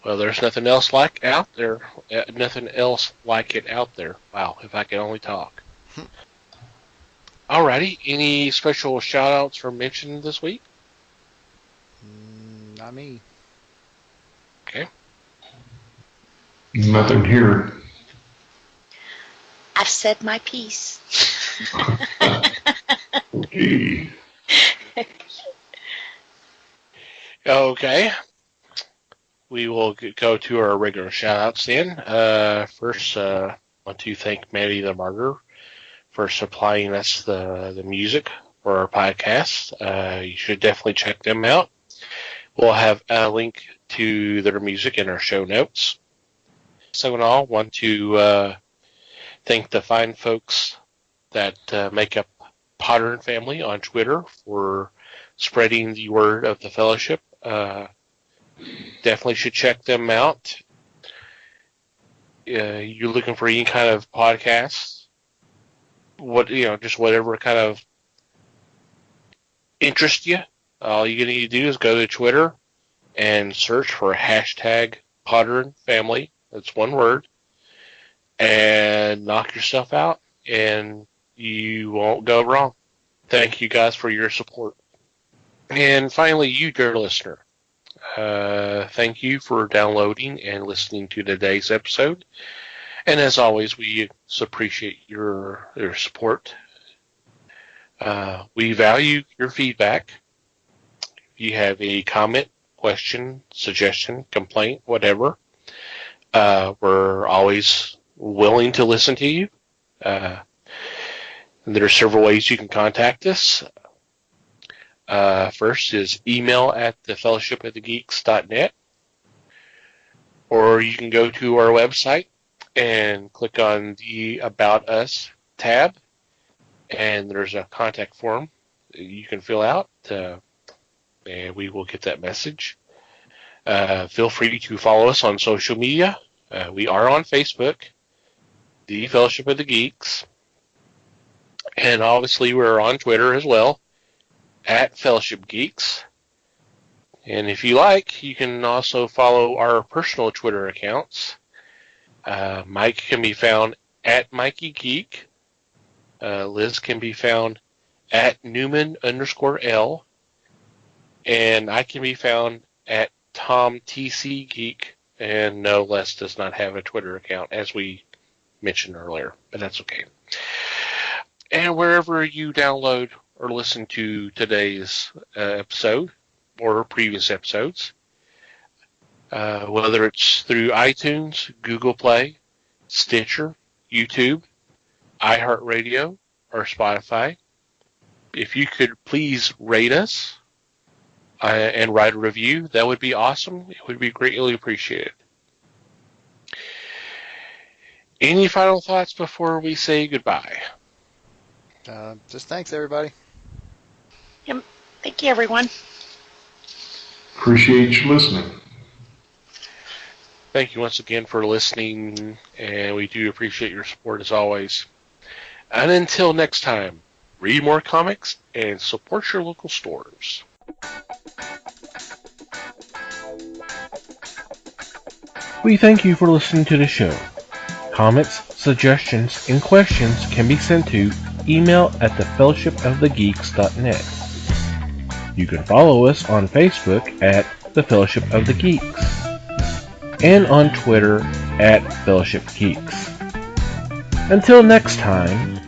Well, there's nothing else like out there. Nothing else like it out there. Wow, if I could only talk. Alrighty, any special shout-outs or mention this week? Not me. Okay. Nothing here. I've said my piece. Okay. Okay. We will go to our regular shout-outs then. First, I want to thank Maddie the Martyr for supplying us the music for our podcast. You should definitely check them out. We'll have a link to their music in our show notes. So in all, want to thank the fine folks that make up Potter & Family on Twitter for spreading the word of the fellowship. Definitely should check them out. You're looking for any kind of podcast, just whatever kind of interests you. All you need to do is go to Twitter and search for hashtag Potter & Family. That's one word. And knock yourself out, and you won't go wrong. Thank you guys for your support. And finally, you, dear listener, thank you for downloading and listening to today's episode. And as always, we appreciate your support. We value your feedback. If you have any comment, question, suggestion, complaint, whatever, we're always willing to listen to you. There are several ways you can contact us. First is email at thefellowshipofthegeeks.net, or you can go to our website and click on the About Us tab, and there's a contact form you can fill out, and we will get that message. Feel free to follow us on social media. We are on Facebook, The Fellowship of the Geeks, and obviously we're on Twitter as well, at Fellowship Geeks. And if you like, you can also follow our personal Twitter accounts. Mike can be found at Mikey Geek. Liz can be found at Newman_L. And I can be found at Tom TC Geek. And no, Les does not have a Twitter account, as we mentioned earlier, but that's okay. And wherever you download or listen to today's episode or previous episodes, whether it's through iTunes, Google Play, Stitcher, YouTube, iHeartRadio, or Spotify, if you could please rate us and write a review, that would be awesome. It would be greatly appreciated. Any final thoughts before we say goodbye? Just thanks, everybody. Yep. Thank you, everyone. Appreciate you listening. Thank you once again for listening, and we do appreciate your support as always. And until next time, read more comics and support your local stores. We thank you for listening to the show. Comments, suggestions, and questions can be sent to email at thefellowshipofthegeeks.net. You can follow us on Facebook at The Fellowship of the Geeks and on Twitter at Fellowship Geeks. Until next time,